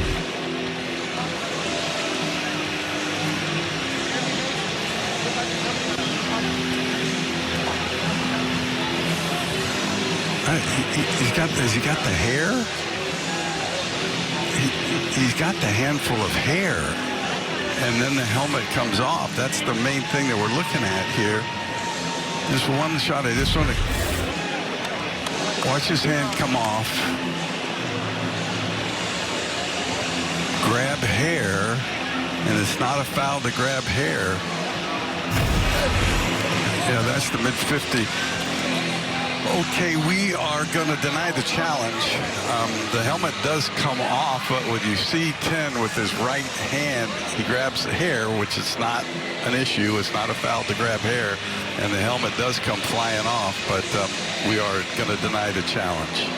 Has he got the hair? He's got the handful of hair. And then the helmet comes off. That's the main thing that we're looking at here. Just one shot. I just want to watch his hand come off. Grab hair. And it's not a foul to grab hair. Yeah, that's the mid-50. Okay, we are going to deny the challenge. The helmet does come off, but when you see 10 with his right hand, he grabs the hair, which is not an issue. It's not a foul to grab hair, and the helmet does come flying off, but we are going to deny the challenge.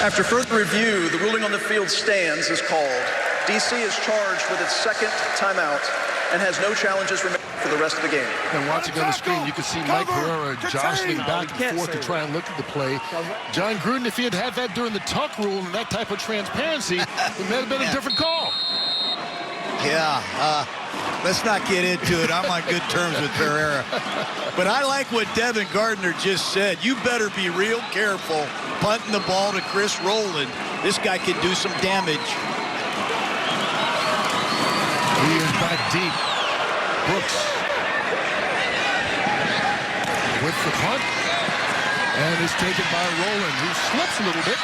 After further review, the ruling on the field stands is called. DC is charged with its second timeout and has no challenges remaining for the rest of the game. And watching on the screen, you can see Mike Pereira jostling back and forth to try and look at the play. John Gruden, if he had had that during the tuck rule and that type of transparency, it may have been a different call. Yeah, let's not get into it. I'm on good terms with Pereira. But I like what Devin Gardner just said. You better be real careful punting the ball to Chris Rowland. This guy can do some damage. He is back deep. Brooks with the punt, and is taken by Rowland, who slips a little bit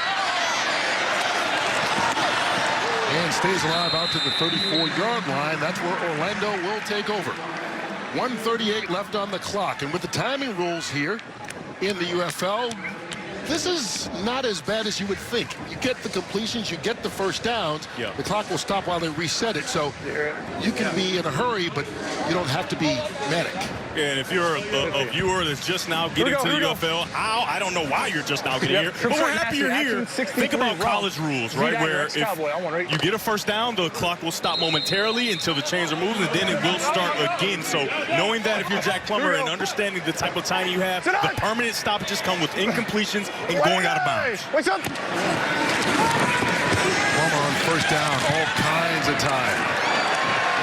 and stays alive out to the 34-yard line. That's where Orlando will take over. 1:38 left on the clock, and with the timing rules here in the UFL, this is not as bad as you would think. You get the completions, you get the first downs. Yeah. The clock will stop while they reset it, so you can be in a hurry, but you don't have to be manic. And if you're a viewer that's just now getting to the UFL, I don't know why you're just now getting here, but we're happy you're here. Think about college rules, right, where if you get a first down, the clock will stop momentarily until the chains are moved, and then it will start again. So knowing that if you're Jack Plummer and understanding the type of time you have, the permanent stoppages come with incompletions and going out of bounds. Plummer on first down all kinds of time.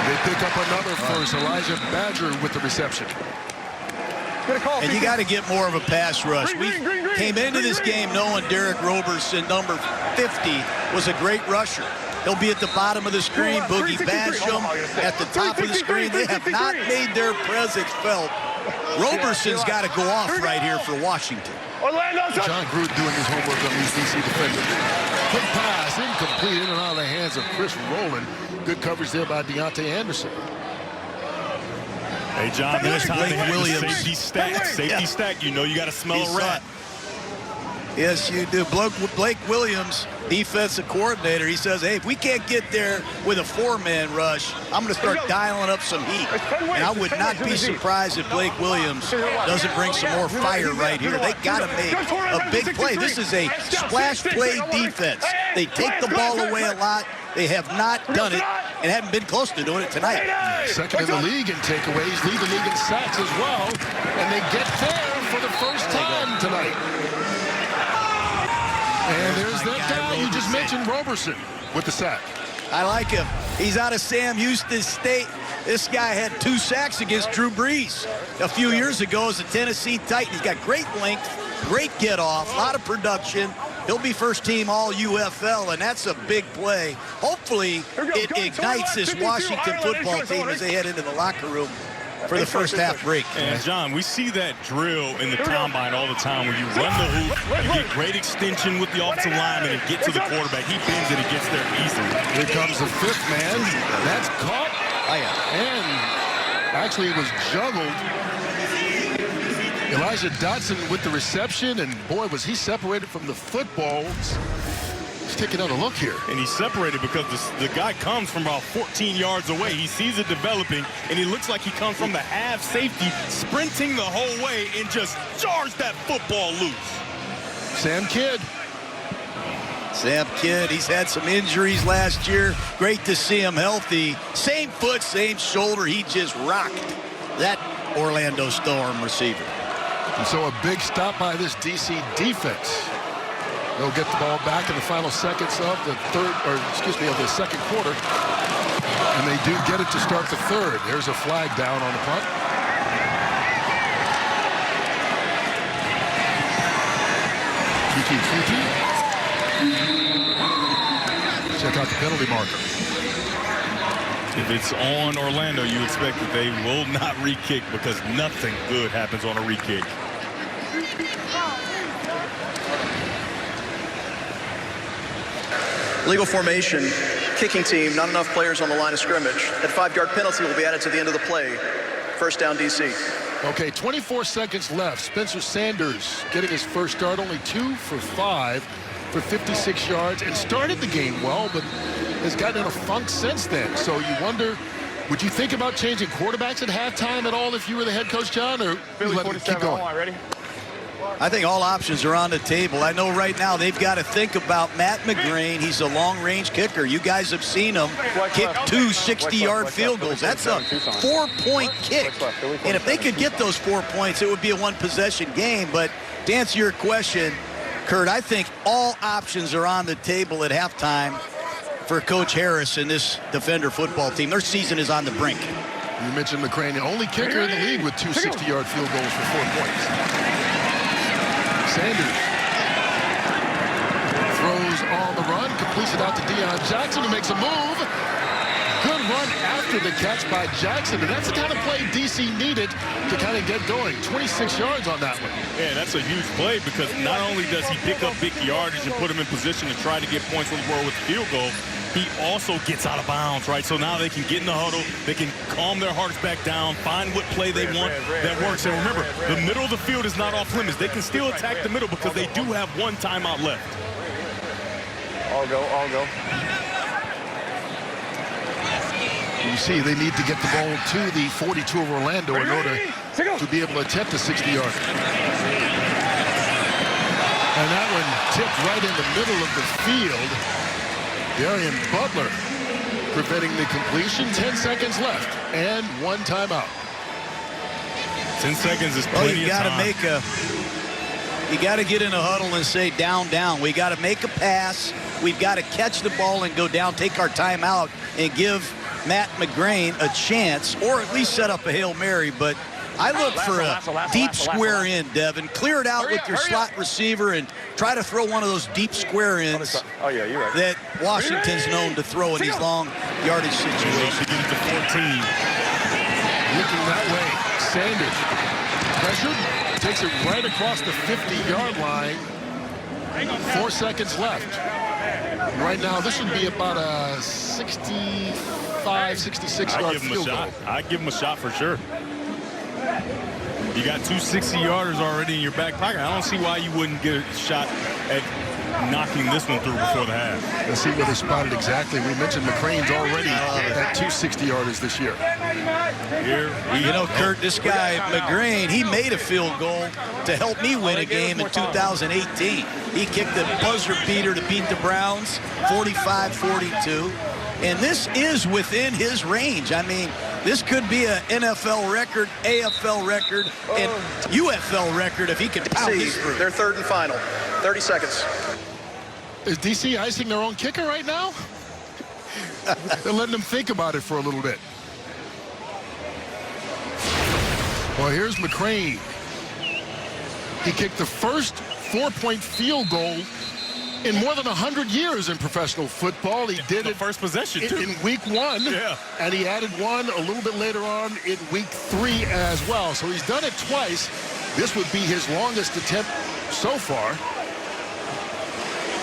They pick up another first. Elijah Badger with the reception. And you got to get more of a pass rush. We came into this game knowing Derek Roberson, number 50, was a great rusher. He'll be at the bottom of the screen. Boogie Basham at the top of the screen. They have not made their presence felt. Roberson's got to go off right here for Washington. John Gruden doing his homework on these DC defenders. Quick pass, incomplete, in and out of the hands of Chris Rowland. Good coverage there by Deontay Anderson. Hey, John, this time they have the safety stack. Safety stack, you know you got to smell a rat. Yes, you do. Blake Williams, defensive coordinator, he says, hey, if we can't get there with a four-man rush, I'm going to start dialing up some heat. And I would not be surprised if Blake Williams doesn't bring some more fire right here. They got to make a big play. This is a splash play defense. They take the ball away a lot. They have not done it and haven't been close to doing it tonight. Second in the league in takeaways, lead the league in sacks as well. And they get there for the first time tonight. And there's that guy you just mentioned, Roberson, with the sack. I like him. He's out of Sam Houston State. This guy had 2 sacks against Drew Brees a few years ago as a Tennessee Titan. He's got great length, great get-off, a lot of production. He'll be first-team All-UFL, and that's a big play. Hopefully, it ignites this Washington football team as they head into the locker room for the first half break. And John, we see that drill in the combine all the time where you run the hoop, you get great extension with the offensive lineman and get to the quarterback. He bends it and gets there easily. Here comes the 5th man. That's caught. And actually it was juggled. Elijah Dotson with the reception, and boy, was he separated from the footballs. He's taking another look here. And he's separated because the guy comes from about 14 yards away. He sees it developing, and he looks like he comes from the half safety, sprinting the whole way, and just jars that football loose. Sam Kidd. Sam Kidd, he's had some injuries last year. Great to see him healthy. Same foot, same shoulder. He just rocked that Orlando Storm receiver. And so a big stop by this DC defense. They'll get the ball back in the final seconds of the of the second quarter. And they do get it to start the third. There's a flag down on the punt. Kiki. Check out the penalty marker. If it's on Orlando, you expect that they will not re-kick because nothing good happens on a re-kick. Legal formation, kicking team, not enough players on the line of scrimmage. That 5-yard penalty will be added to the end of the play. First down, DC. Okay, 24 seconds left. Spencer Sanders getting his first start, only 2 for 5 for 56 yards, and started the game well, but has gotten in a funk since then. So you wonder, would you think about changing quarterbacks at halftime at all if you were the head coach, John, or let him keep going? Ready? I think all options are on the table. I know right now they've got to think about Matt McGrain. He's a long-range kicker. You guys have seen him kick 2 60-yard field goals. That's a 4-point kick. And if they could get those 4 points, it would be a one-possession game. But to answer your question, Kurt, I think all options are on the table at halftime for Coach Harris and this Defender football team. Their season is on the brink. You mentioned McCrane, the only kicker in the league with 2 60-yard field goals for 4 points. Sanders throws on the run, completes it out to Deion Jackson, who makes a move. Good run after the catch by Jackson, and that's the kind of play DC needed to kind of get going. 26 yards on that one. Yeah, that's a huge play because not only does he pick up big yardage and put him in position to try to get points on the board with the field goal, he also gets out of bounds, right? So now they can get in the huddle, they can calm their hearts back down, find what play they want that works. And remember, the middle of the field is not off limits. They can still attack the middle because they do have 1 timeout left. All go. You see, they need to get the ball to the 42 of Orlando in order to be able to attempt a 60-yarder. And that one tipped right in the middle of the field. Darian Butler preventing the completion. 10 seconds left and 1 timeout. 10 seconds is plenty of time. You got to get in a huddle and say down. We got to make a pass. We've got to catch the ball and go down, take our timeout, and give Matt McGrain a chance, or at least set up a Hail Mary. But I look for a deep square in, Devin. Clear it out with your slot receiver and try to throw one of those deep square ins that Washington's known to throw in these long yardage situations. Get it to 14. Looking that way, Sanders pressured, takes it right across the 50-yard line. 4 seconds left. Right now, this would be about a 65, 66-yard field goal. I'd give him a shot for sure. You got 2 60-yarders already in your back pocket. I don't see why you wouldn't get a shot at knocking this one through before the half. Let's see where they spotted exactly. We mentioned McCrane's already at 2 60-yarders this year. Kurt, this guy, McGrain, he made a field goal to help me win a game in 2018. He kicked the buzzer beater to beat the Browns, 45-42. And this is within his range. I mean, this could be an NFL record, AFL record, and UFL record if he could pound this through. They're third and final. 30 seconds. Is DC icing their own kicker right now? They're letting them think about it for a little bit. Well, here's McCrane. He kicked the first 4-point field goal in more than 100 years in professional football. He did it first possession in week 1, and he added one a little bit later on in week 3 as well. So he's done it twice. This would be his longest attempt so far.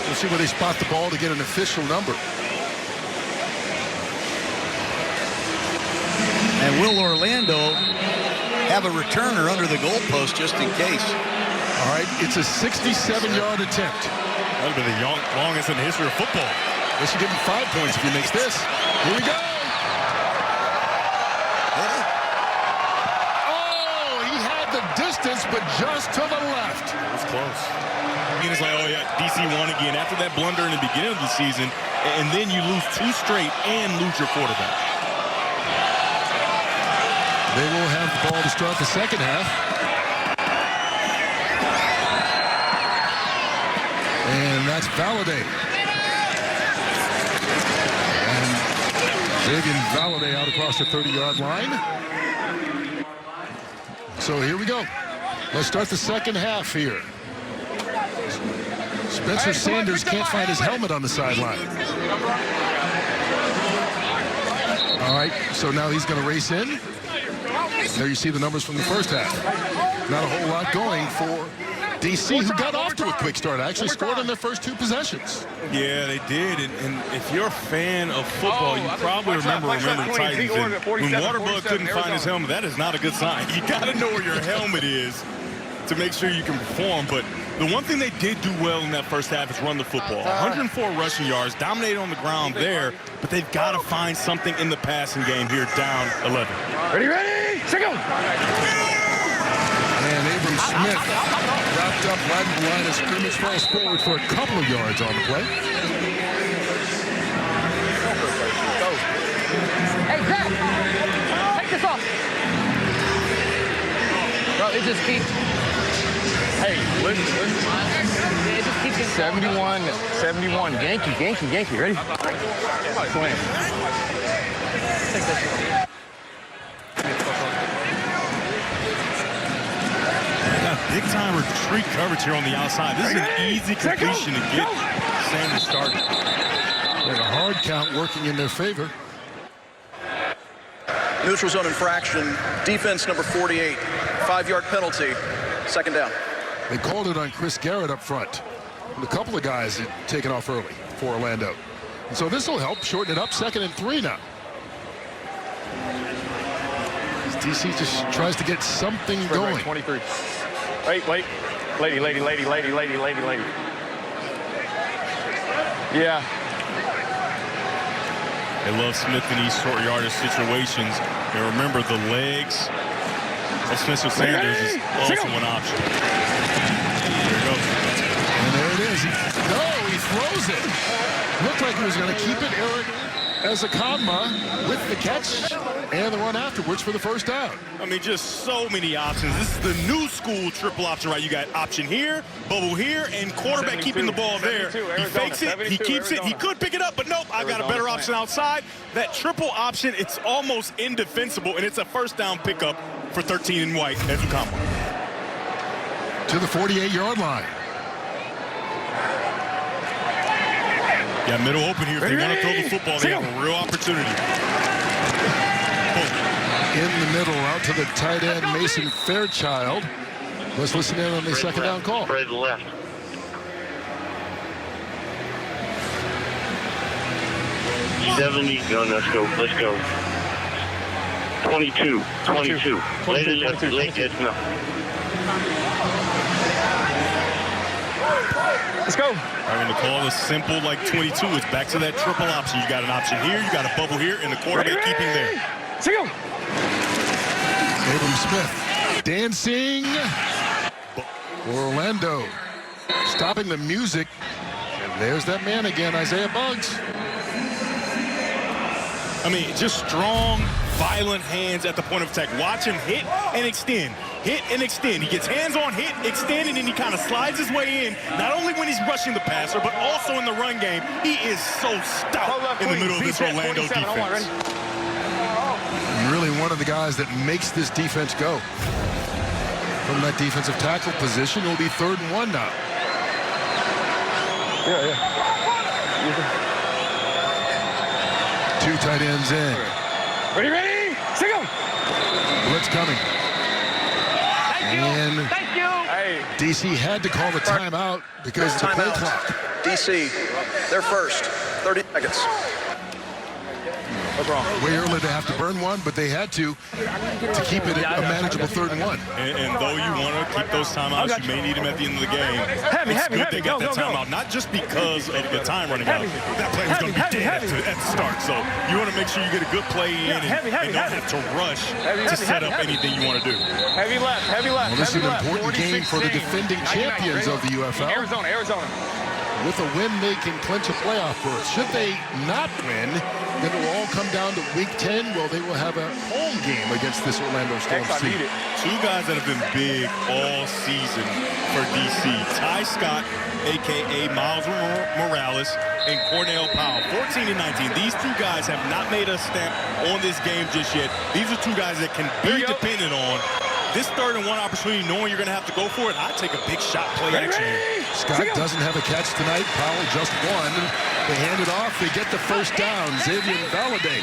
We'll see where they spot the ball to get an official number. And will Orlando have a returner under the goalpost just in case? All right, it's a 67-yard attempt. That'll be the longest in the history of football. They should give him 5 points if he makes this. Here we go. Oh, he had the distance, but just to the left. It was close. I mean, it's like, oh, yeah, DC won again after that blunder in the beginning of the season, and then you lose 2 straight and lose your quarterback. They will have the ball to start the second half. And that's Valladay. And Xavier Valladay out across the 30-yard line. So here we go. Let's start the second half here. Spencer Sanders can't find his helmet on the sideline. All right, so now he's going to race in. There you see the numbers from the first half. Not a whole lot going for DC, who got off to a quick start. Actually scored in their first 2 possessions. Yeah, they did. And if you're a fan of football, you probably remember Titans. And when Waterbug couldn't find his helmet, that is not a good sign. You got to know where your helmet is to make sure you can perform. But the one thing they did do well in that first half is run the football. 104 rushing yards, dominated on the ground there, but they've got to find something in the passing game here, down 11. Ready? Second. And Abram Smith wrapped up right at the line of scrimmage, falls forward for a couple of yards on the play. Hey, Zach, take this off. Bro, it just keeps. Hey, listen. It just keeps getting 71. Yankee. Ready? Swing. Take this one. Big-time retreat coverage here on the outside. This is an easy completion to get Sanders started. And a hard count working in their favor. Neutral zone infraction, defense number 48, 5-yard penalty, second down. They called it on Chris Garrett up front. And a couple of guys had taken off early for Orlando. And so this will help shorten it up, 2nd and 3 now. DC just tries to get something going. 23. Wait. Lady. Yeah. They love Smith in these short yardage situations. And remember, the legs of Spencer Sanders is also an option. There it goes. And there it is. He throws it. Looked like he was going to keep it. Eric Ezekanma with the catch and the run afterwards for the first down. I mean, just so many options. This is the new school triple option, right? You got option here, bubble here, and quarterback keeping the ball there. He fakes it, he keeps it. He could pick it up, but nope, I've got a better option outside. That triple option, it's almost indefensible, and it's a first down pickup for 13 in white, Ezekanma. To the 48-yard line. Yeah, middle open here. If they want to throw the football, they have a real opportunity. In the middle, out to the tight end, Mason Fairchild. Let's listen in on the second down call. Spread left. Let's go. 22. Late, no. Let's go. I'm going to call this simple like 22. It's back to that triple option. You got an option here, you got a bubble here, and the quarterback keeping there. Let's go. Abram Smith dancing for Orlando. Stopping the music. And there's that man again, Isaiah Buggs. I mean, just strong, violent hands at the point of attack. Watch him hit and extend. Hit and extend. He gets hands on, hit, extend, and then he kind of slides his way in. Not only when he's rushing the passer, but also in the run game. He is so stout in the middle of this Orlando defense. Really one of the guys that makes this defense go. From that defensive tackle position, it'll be 3rd and 1 now. Yeah. 2 tight ends in. Ready? Single. Blitz coming. And Thank you. Hey. DC had to call the timeout because of the play clock. DC, they're first, 30 seconds. What's wrong? Way early to have to burn one, but they had to keep it a manageable 3rd and 1. And though you want to keep those timeouts, you may need them at the end of the game. It's good they got that timeout, not just because of the time running out. That play was going to be dead at the start. So you want to make sure you get a good play in and don't have to rush to set up anything you want to do. Heavy left. Well, this is an important game for the defending champions of the UFL. Arizona. With a win, they can clinch a playoff berth. Should they not win, then it will all come down to Week 10. Well, they will have a home game against this Orlando Storm team. Two guys that have been big all season for DC. Ty Scott, a.k.a. Miles Morales, and Cornell Powell, 14 and 19. These two guys have not made a stamp on this game just yet. These are two guys that can be dependent on. This 3rd and 1 opportunity, knowing you're going to have to go for it, I'd take a big shot play action here. Scott doesn't have a catch tonight. Powell just one. They hand it off. They get the first down. Xavier Valladay.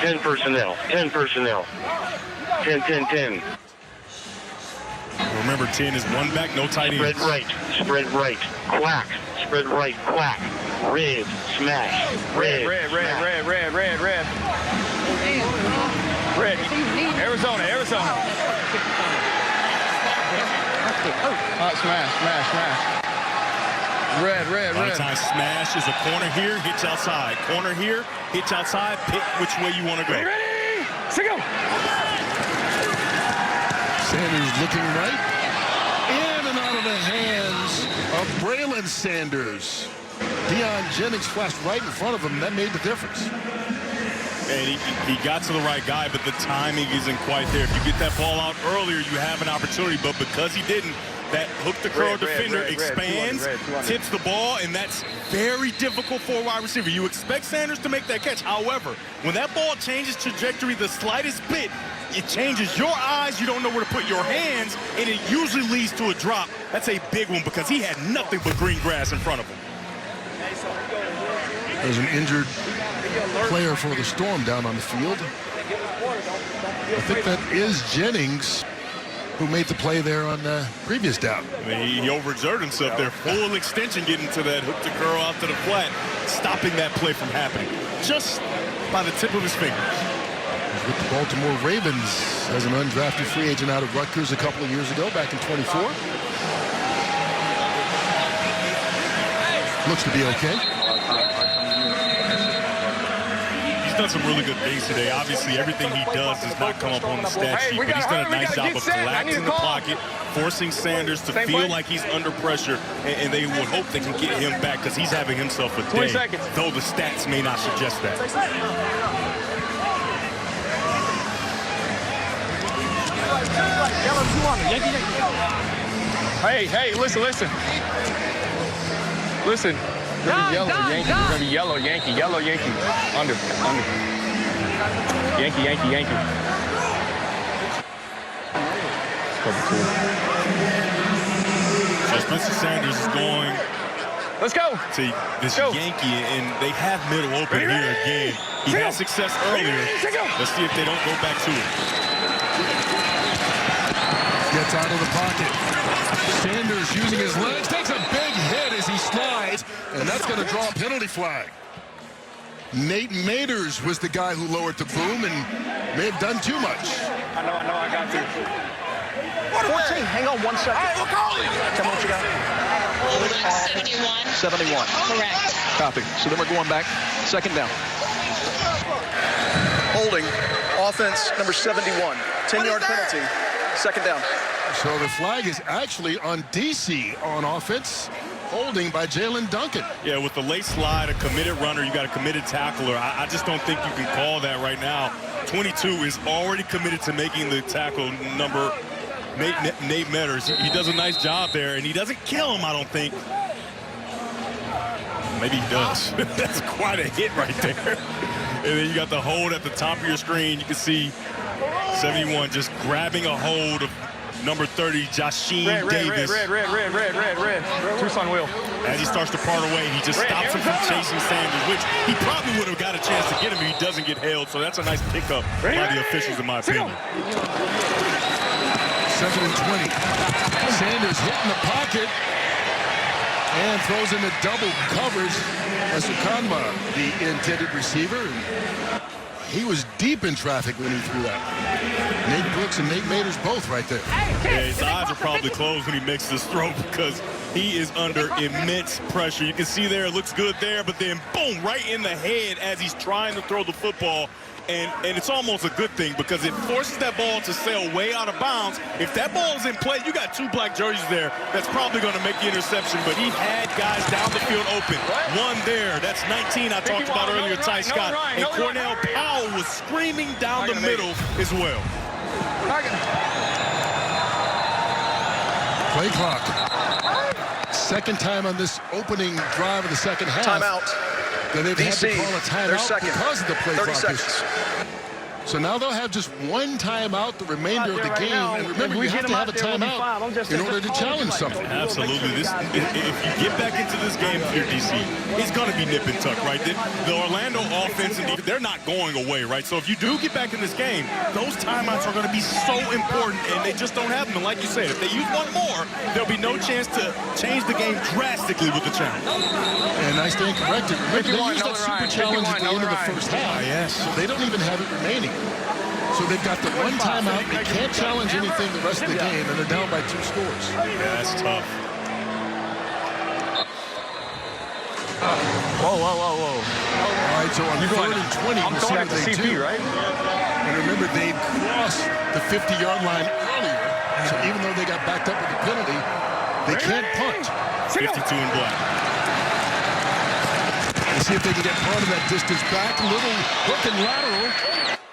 10 personnel. 10 personnel. 10, 10, 10. Remember, 10 is one back, no tight ends. Spread right. Spread right. Quack. Spread right. Quack. Red. Smash. Red. Red. Arizona. Smash. Red. Time smash is a corner here, hitch outside. Corner here, hitch outside. Pick which way you want to go. Ready? Set go. Sanders looking right. In and out of the hands of Braylon Sanders. Deion Jennings flashed right in front of him. That made the difference. And he got to the right guy, but the timing isn't quite there. If you get that ball out earlier, you have an opportunity. But because he didn't, that hook-the-curl defender expands, tips the ball, and that's very difficult for a wide receiver. You expect Sanders to make that catch. However, when that ball changes trajectory the slightest bit, it changes your eyes. You don't know where to put your hands, and it usually leads to a drop. That's a big one because he had nothing but green grass in front of him. There's an injured player for the Storm down on the field. I think that is Jennings, who made the play there on the previous down. I mean, he overexerted himself there. Full extension getting to that hook to curl out to the flat, stopping that play from happening just by the tip of his fingers. He's with the Baltimore Ravens as an undrafted free agent out of Rutgers a couple of years ago, back in 24. Looks to be okay. He's done some really good things today. Obviously, everything he does not come up on the stat sheet, but he's done a nice job of collapsing the pocket, forcing Sanders to feel like he's under pressure, and they would hope they can get him back because he's having himself a day, though the stats may not suggest that. Hey, listen. Listen. We're gonna be yellow, Yankee. Under. Yankee. Cover 2. So Spencer Sanders is going. Let's go. See this Yankee, and they have middle open here again. He had success earlier. Let's see if they don't go back to it. Gets out of the pocket. Sanders using his legs, takes a big hit as he slides, and that's going to draw a penalty flag. Nate Maters was the guy who lowered the boom and may have done too much. I know, I got to. 14, hang on 1 second. All right, we'll call it. Tell me what you got. 71. Correct. Copy. So then we're going back. Second down. Holding. Offense number 71. 10-yard penalty. Second down. So the flag is actually on DC on offense. Holding by Jalen Duncan. Yeah, with the late slide, a committed runner, you got a committed tackler. I just don't think you can call that right now. 22 is already committed to making the tackle number. Nate Metters, he does a nice job there, and he doesn't kill him, I don't think. Maybe he does. That's quite a hit right there. And then you got the hold at the top of your screen. You can see 71 just grabbing a hold of number 30, Jasheen Davis. Red. Tucson wheel. As he starts to part away, he just stops him from chasing Sanders, which he probably would have got a chance to get him if he doesn't get held. So that's a nice pickup by the officials, in my opinion. 2nd and 20. Sanders hitting the pocket and throws into double coverage. Esukanma, the intended receiver. He was deep in traffic when he threw that. Nate Brooks and Nate Maters both right there. Yeah, his eyes are probably closed when he makes this throw because he is under immense pressure. You can see there, it looks good there, but then boom, right in the head as he's trying to throw the football. And it's almost a good thing because it forces that ball to sail way out of bounds. If that ball is in play, you got 2 black jerseys there. That's probably going to make the interception, but he had guys down the field open. One there, that's 19 I talked about earlier, Ty Scott. And Cornell Powell was screaming down the middle as well. Play clock. Second time on this opening drive of the second half. Timeout. That they've had to DC, call a timeout because of the play 30 clock seconds. issue. So now they'll have just 1 timeout the remainder of the game. And remember, you have to have a timeout in order to challenge something. Absolutely. If you get back into this game here, DC, it's going to be nip and tuck, right? The Orlando offense, and they're not going away, right? So if you do get back in this game, those timeouts are going to be so important, and they just don't have them. And like you said, if they use 1 more, there'll be no chance to change the game drastically with the challenge. And I stand corrected. Remember, they used that super challenge at the end of the first half. Yes. So they don't even have it remaining. So they've got the 1 timeout. They can't challenge anything the rest of the game, and they're down by 2 scores. Yeah, that's tough. Whoa. All right, so on 3rd and 20, I'm we'll see throwing what at the they CP, do. right? And remember, they crossed the 50-yard line earlier. So even though they got backed up with the penalty, they can't punt. 52 in black. Let's see if they can get part of that distance back. A little hook and lateral.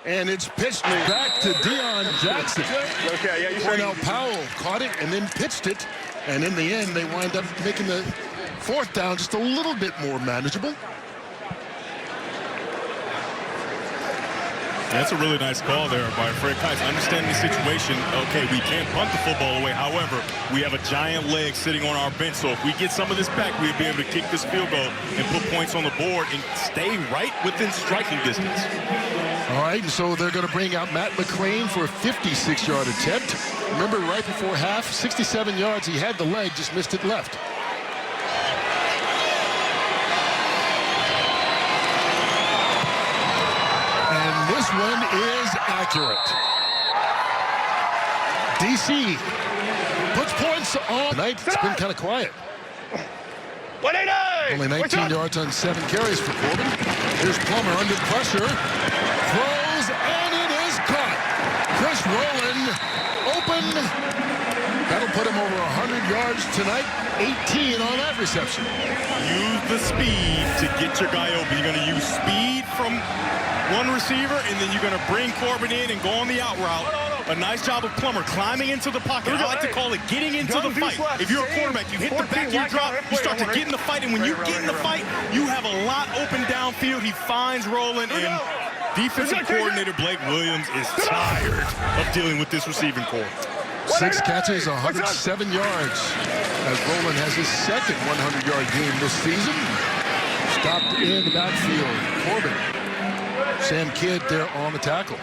And it's pitched back to Deion Jackson. Okay, yeah, you Cornell Powell caught it and then pitched it. And in the end, they wind up making the 4th down just a little bit more manageable. That's a really nice call there by Fred Kites. Understanding the situation, okay, we can't punt the football away. However, we have a giant leg sitting on our bench. So if we get some of this back, we'll be able to kick this field goal and put points on the board and stay right within striking distance. All right, and so they're going to bring out Matt McCrane for a 56-yard attempt. Remember, right before half, 67 yards. He had the leg, just missed it left. And this one is accurate. DC puts points on. Tonight, it's been kind of quiet. Only 19 yards on 7 carries for Corbin. Here's Plummer under pressure. Throws, and it is caught. Chris Rowland open. That'll put him over 100 yards tonight. 18 on that reception. Use the speed to get your guy open. You're going to use speed from one receiver, and then you're going to bring Corbin in and go on the out route. A nice job of Plummer climbing into the pocket. I like to call it getting into the fight. If you're a quarterback, you hit the back of your drop, you start to get in the fight, and when you get in the fight, you have a lot open downfield. He finds Rowland, and defensive coordinator Blake Williams is tired of dealing with this receiving corps. 6 catches, 107 yards. As Rowland has his second 100-yard game this season. Stopped in the backfield. Corbin. Sam Kidd there on the tackle.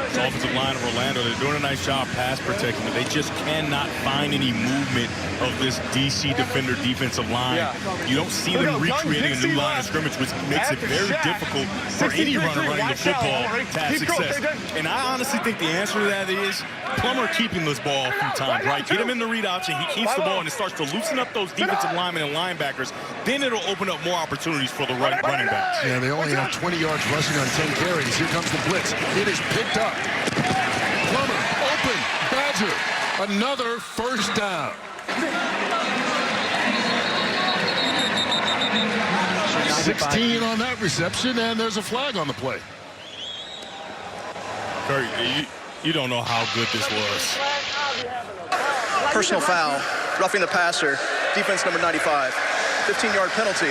This offensive line of Orlando, they're doing a nice job pass protecting, but they just cannot find any movement of this DC defender defensive line. You don't see them recreating a new line of scrimmage, which makes it very difficult for any runner running the football to have success. And I honestly think the answer to that is Plummer keeping this ball a few times, right? Get him in the read option, he keeps the ball, and it starts to loosen up those defensive linemen and linebackers. Then it'll open up more opportunities for the running backs. Yeah, they only have 20 yards rushing on 10 carries. Here comes the blitz. It is picked up. Plummer, open, Badger, another first down. 16 on that reception, and there's a flag on the play. Kurt, you don't know how good this was. Personal foul, roughing the passer, defense number 95. 15-yard penalty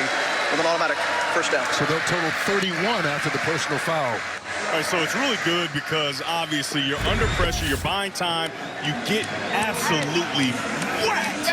with an automatic first down. So they'll total 31 after the personal foul. All right, so it's really good because obviously you're under pressure, you're buying time, you get absolutely whacked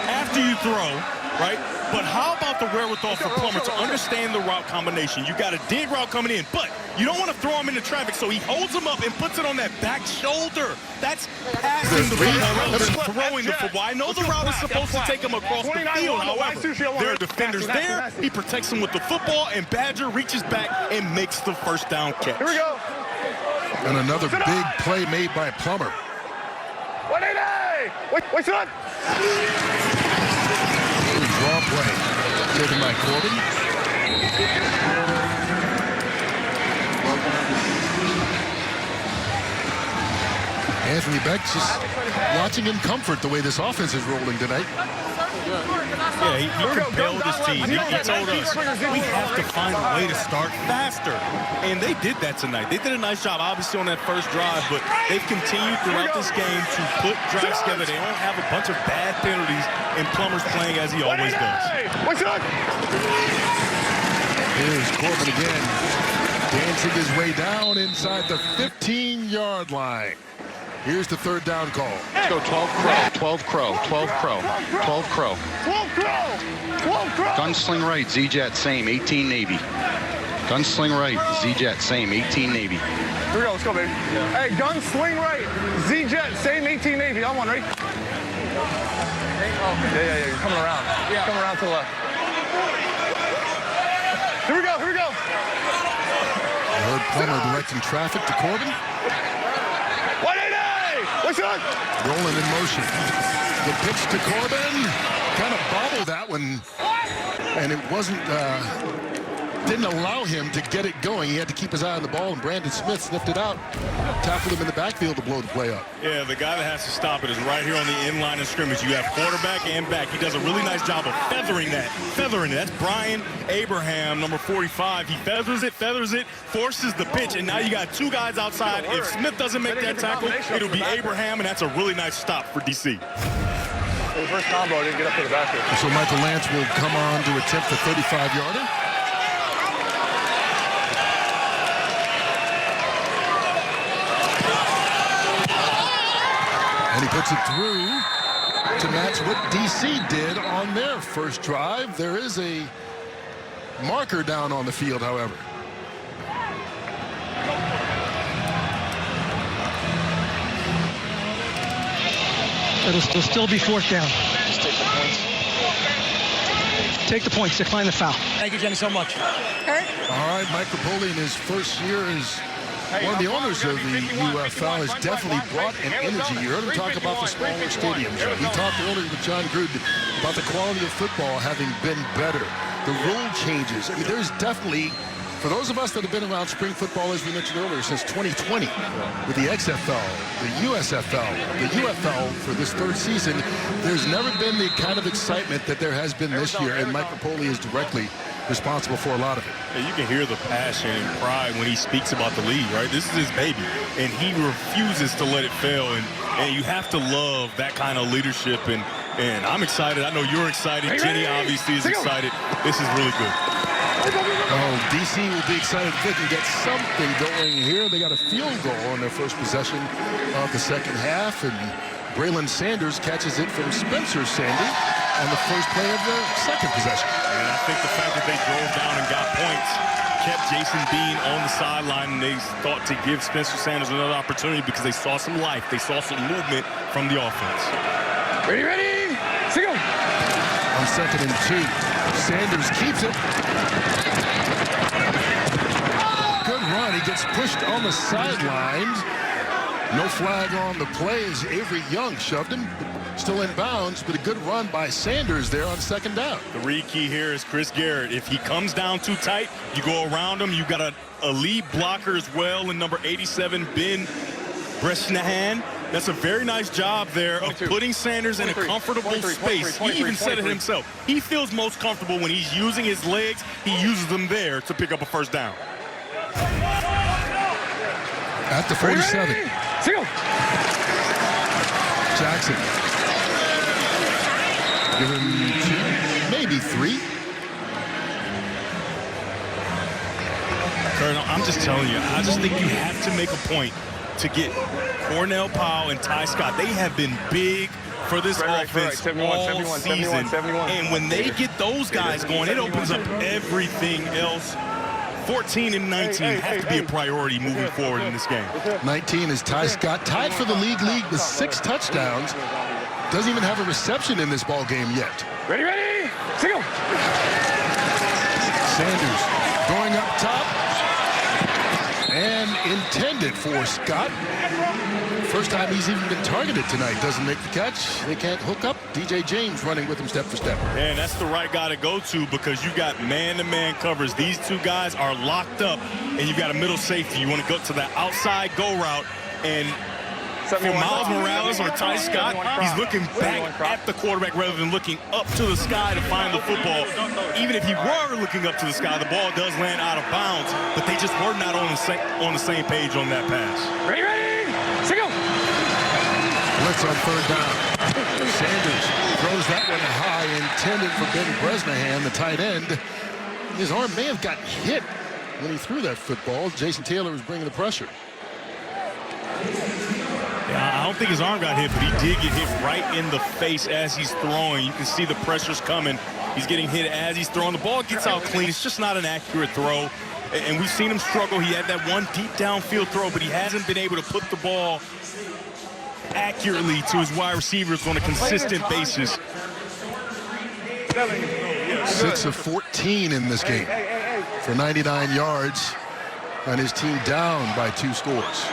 after you throw, right? But how about the wherewithal for Plummer to understand the route combination? You got a dig route coming in, but you don't want to throw him into traffic, so he holds him up and puts it on that back shoulder. That's passing the football rather than throwing the football. I know the route is supposed to take him across the field, however, there are defenders there. He protects him with the football, and Badger reaches back and makes the first down catch. Here we go. And another big play made by Plummer. 180! What's up? Draw play. Taken by Corbin. Anthony Beck just watching in comfort the way this offense is rolling tonight. Yeah, he compelled his team. He told us we have to find a way to start faster. And they did that tonight. They did a nice job, obviously, on that first drive, but they've continued throughout this game to put drives together. They don't have a bunch of bad penalties, and Plummer's playing as he always does. What's up? Here's Corbin again, dancing his way down inside the 15-yard line. Here's the third down call. Let's go 12 Crow, 12 Crow, 12 Crow, 12 Crow. 12 Crow! 12 Crow! Gunsling right, Z-Jet, same, 18 Navy. Gunsling right, Z-Jet, same, 18 Navy. Here we go, let's go, baby. Hey, gun swing right. Z-Jet, same 18 Navy. I'm on, ready? Yeah. You're coming around. Yeah. Coming around to the left. Here we go. I heard Plummer directing traffic to Corbin. 180! What's up? Rolling in motion. The pitch to Corbin. Kind of bobbled that one. And it didn't allow him to get it going. He had to keep his eye on the ball, and Brandon Smith sniffed it out. Tackled him in the backfield to blow the play up. Yeah, the guy that has to stop it is right here on the end line of scrimmage. You have quarterback and back. He does a really nice job of feathering it. That's Brian Abraham, number 45. He feathers it, forces the pitch, and now you got two guys outside. If Smith doesn't make that tackle, it'll be Abraham, and that's a really nice stop for DC. The first combo didn't get up to the basket. So Michael Lance will come on to attempt the 35-yarder. And he puts it through to match what DC did on their first drive. There is a marker down on the field, however. It'll still be fourth down. Just take the points. Take the points. Decline the foul. Thank you, Jenny, so much. Kurt? All right, Mike Rapoli in his first year as one of the owners of the UFL has definitely brought an energy. You heard him talk about the smaller stadiums. We talked earlier with John Gruden about the quality of football having been better. The rule changes. I mean, there's definitely, for those of us that have been around spring football, as we mentioned earlier, since 2020, with the XFL, the USFL, the UFL for this third season, there's never been the kind of excitement that there has been this year, and Mike Rapoli is directly responsible for a lot of it. Yeah, you can hear the passion and pride when he speaks about the league, right? This is his baby, and he refuses to let it fail, and you have to love that kind of leadership, and I'm excited. I know you're excited. Jenny obviously is excited. This is really good. Oh, DC will be excited if they can get something going here. They got a field goal on their first possession of the second half, and Braylon Sanders catches it from Spencer Sanders on the first play of the second possession. And I think the fact that they drove down and got points kept Jason Bean on the sideline, and they thought to give Spencer Sanders another opportunity because they saw some life. They saw some movement from the offense. Ready, single. On 2nd and 2, Sanders keeps it. Good run. He gets pushed on the sidelines. No flag on the play as Avery Young shoved him. Still in bounds, but a good run by Sanders there on second down. The read key here is Chris Garrett. If he comes down too tight, you go around him. You got a lead blocker as well in number 87, Ben Bresnahan. That's a very nice job there of putting Sanders in a comfortable space. He even said it himself. He feels most comfortable when he's using his legs. He uses them there to pick up a first down. At the 47. Jackson. Give him 2, maybe 3. Colonel, I'm just telling you, I just think you have to make a point to get Cornell Powell and Ty Scott. They have been big for this offense all season. And when they get those guys going, it opens up everything else. 14 and 19 have to be a priority moving forward in this game. 19 is Ty Scott, tied for the league with 6 touchdowns. Doesn't even have a reception in this ball game yet. Ready, single. Sanders going up top and intended for Scott. First time he's even been targeted tonight. Doesn't make the catch. They can't hook up. DJ James running with him step for step. And that's the right guy to go to because you got man-to-man covers. These two guys are locked up, and you got a middle safety. You want to go to the outside go route, and for Miles Morales or Ty Scott, he's looking back at the quarterback rather than looking up to the sky to find the football. Even if he were looking up to the sky, the ball does land out of bounds, but they just were not on the same page on that pass. Ready, single. Blitz on third down. Sanders throws that one high, intended for Ben Bresnahan, the tight end. His arm may have gotten hit when he threw that football. Jason Taylor was bringing the pressure. Yeah, I don't think his arm got hit, but he did get hit right in the face as he's throwing. You can see the pressure's coming. He's getting hit as he's throwing. The ball gets out clean. It's just not an accurate throw. And we've seen him struggle. He had that one deep downfield throw, but he hasn't been able to put the ball accurately to his wide receivers on a consistent basis. 6 of 14 in this game for 99 yards, and his team down by 2 scores.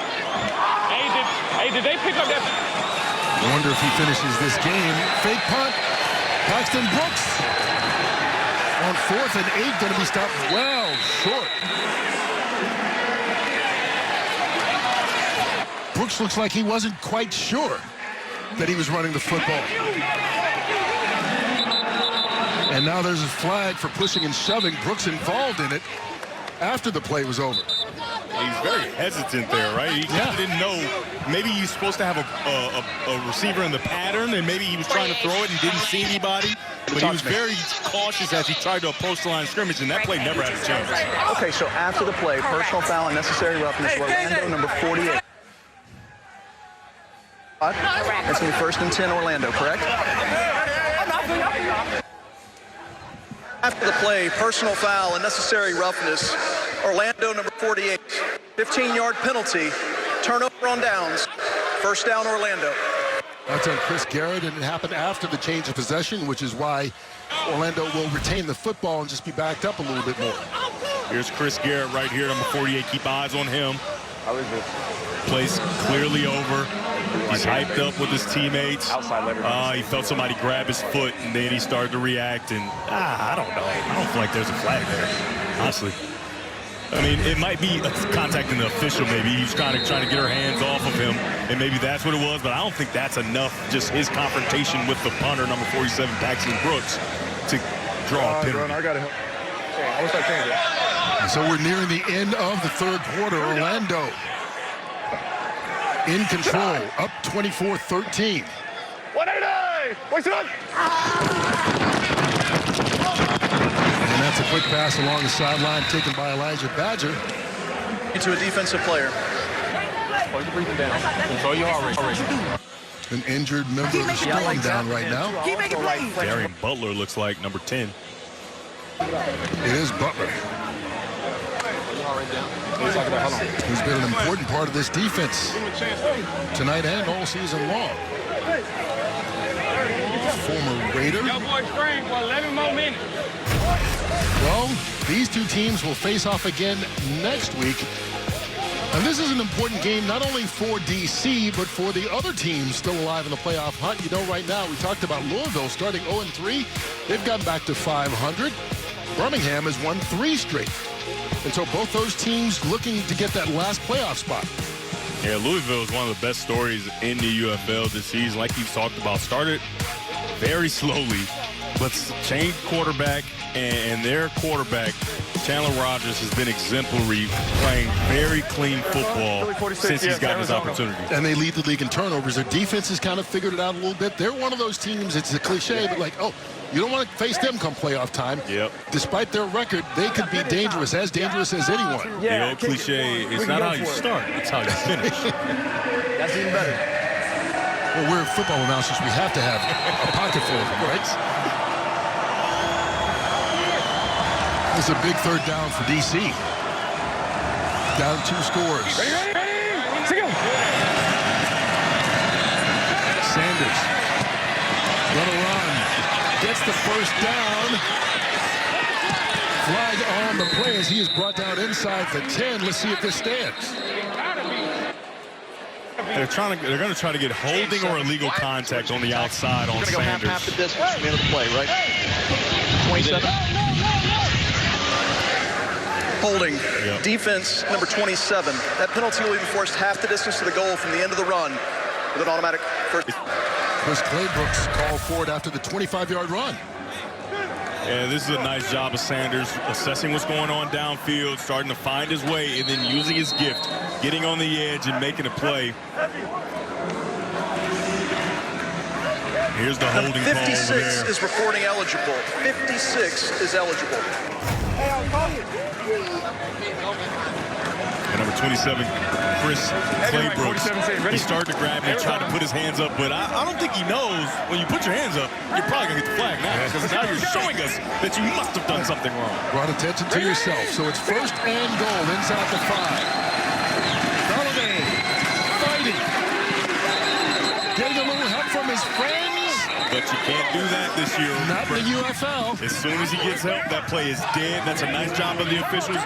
Hey, did they pick up that? I wonder if he finishes this game. Fake punt. Paxton Brooks on 4th and 8, going to be stopped well short. Brooks looks like he wasn't quite sure that he was running the football. And now there's a flag for pushing and shoving. Brooks involved in it after the play was over. He's very hesitant there, right? He didn't know. Maybe he's supposed to have a receiver in the pattern, and maybe he was trying to throw it and didn't see anybody. But he was very cautious as he tried to approach the line of scrimmage, and that play never had a chance. Okay, so after the play, personal foul and necessary roughness, Orlando, number 48. It's going to be 1st and 10, Orlando, correct? After the play, personal foul and necessary roughness, Orlando, number 48. 15-yard penalty, turnover on downs, 1st down, Orlando. That's on Chris Garrett, and it happened after the change of possession, which is why Orlando will retain the football and just be backed up a little bit more. Here's Chris Garrett right here, number 48. Keep eyes on him. How is this? Play's clearly over. He's hyped up with his teammates. He felt somebody grab his foot, and then he started to react. And I don't know. I don't feel like there's a flag there, honestly. I mean, it might be contacting the official. Maybe he was trying to get her hands off of him, and maybe that's what it was. But I don't think that's enough. Just his confrontation with the punter, number 47, Paxton Brooks, to draw a penalty. I got it. I wish I changed it. So we're nearing the end of the 3rd quarter. Orlando in control, up 24-13. 180! What's it on? And that's a quick pass along the sideline taken by Elijah Badger. Into a defensive player. Hold your breathing down. Control your heart rate. An injured member of the Storm down right now. Darian Butler looks like number 10. It is Butler. Who's been an important part of this defense tonight and all season long. Former Raider. Yo, boy, spring for 11 more minutes. Well, these two teams will face off again next week. And this is an important game not only for DC, but for the other teams still alive in the playoff hunt. You know, right now, we talked about Louisville starting 0-3. They've gotten back to 500. Birmingham has won 3 straight. And so both those teams looking to get that last playoff spot. Yeah, Louisville is one of the best stories in the UFL this season. Like you've talked about, started very slowly, but changed quarterback, and their quarterback, Chandler Rogers, has been exemplary, playing very clean football since he's gotten his opportunity. And they lead the league in turnovers. Their defense has kind of figured it out a little bit. They're one of those teams, it's a cliche, but like, oh, you don't want to face them come playoff time. Yep. Despite their record, they could be dangerous as anyone. The old cliche, it's not how you start, it's how you finish. That's even better. Well, we're football announcers. We have to have a pocket full of them, right? This is a big 3rd down for DC. Down 2 scores. Ready? Sanders. Gonna run. Gets the 1st down. Flag on the play as he is brought down inside the 10. Let's see if this stands. They're going to try to get holding or illegal contact on the outside on Sanders. Half the distance from the end of the play, right? 27. Holding. Yep. Defense number 27. That penalty will be forced half the distance to the goal from the end of the run with an automatic first. Chris Claybrooks called for it after the 25-yard run. Yeah, this is a nice job of Sanders assessing what's going on downfield, starting to find his way, and then using his gift, getting on the edge and making a play. Here's the holding call over 56 there. is reporting eligible. 56 is eligible. And number 27, Chris Claybrooks, he started to grab me, tried to put his hands up, but I don't think he knows when you put your hands up, you're probably going to get the flag now, because now you're showing us that you must have done something wrong. Brought attention to yourself. So it's first and goal inside the 5. Galladay fighting. Getting a little help from his friends. But you can't do that this year. Not in the UFL. As soon as he gets help, that play is dead. That's a nice job of the officials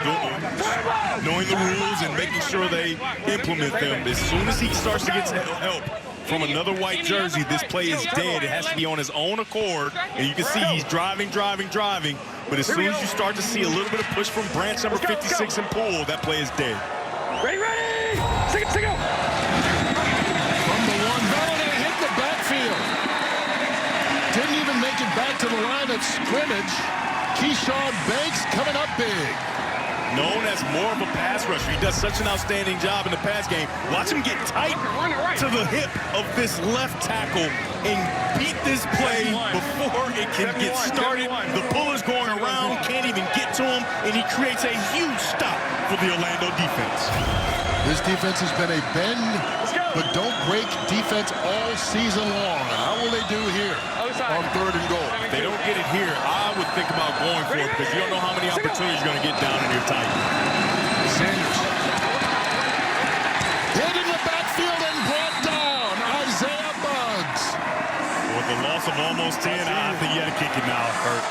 knowing the rules and making sure they implement them. As soon as he starts to get help from another white jersey, this play is dead. It has to be on his own accord. And you can see he's driving. But as soon as you start to see a little bit of push from branch number 56 and Poole, that play is dead. Ready! Take it! From the 1, Galladay hit the backfield. Didn't even make it back to the line of scrimmage. Keyshawn Banks coming up big. Known as more of a pass rusher. He does such an outstanding job in the pass game. Watch him get tight to the hip of this left tackle and beat this play before it can get started. The puller's going around, can't even get to him, and he creates a huge stop for the Orlando defense. This defense has been a bend, but don't break defense all season long. How will they do here on 3rd and goal? If they don't get it here, I would think about going for it because you don't know how many opportunities you're going to get down in your tight. Sanders. Hit in the backfield and brought down. Isaiah Buggs. With the loss of almost 10, I think you had to kick it now, Kurt.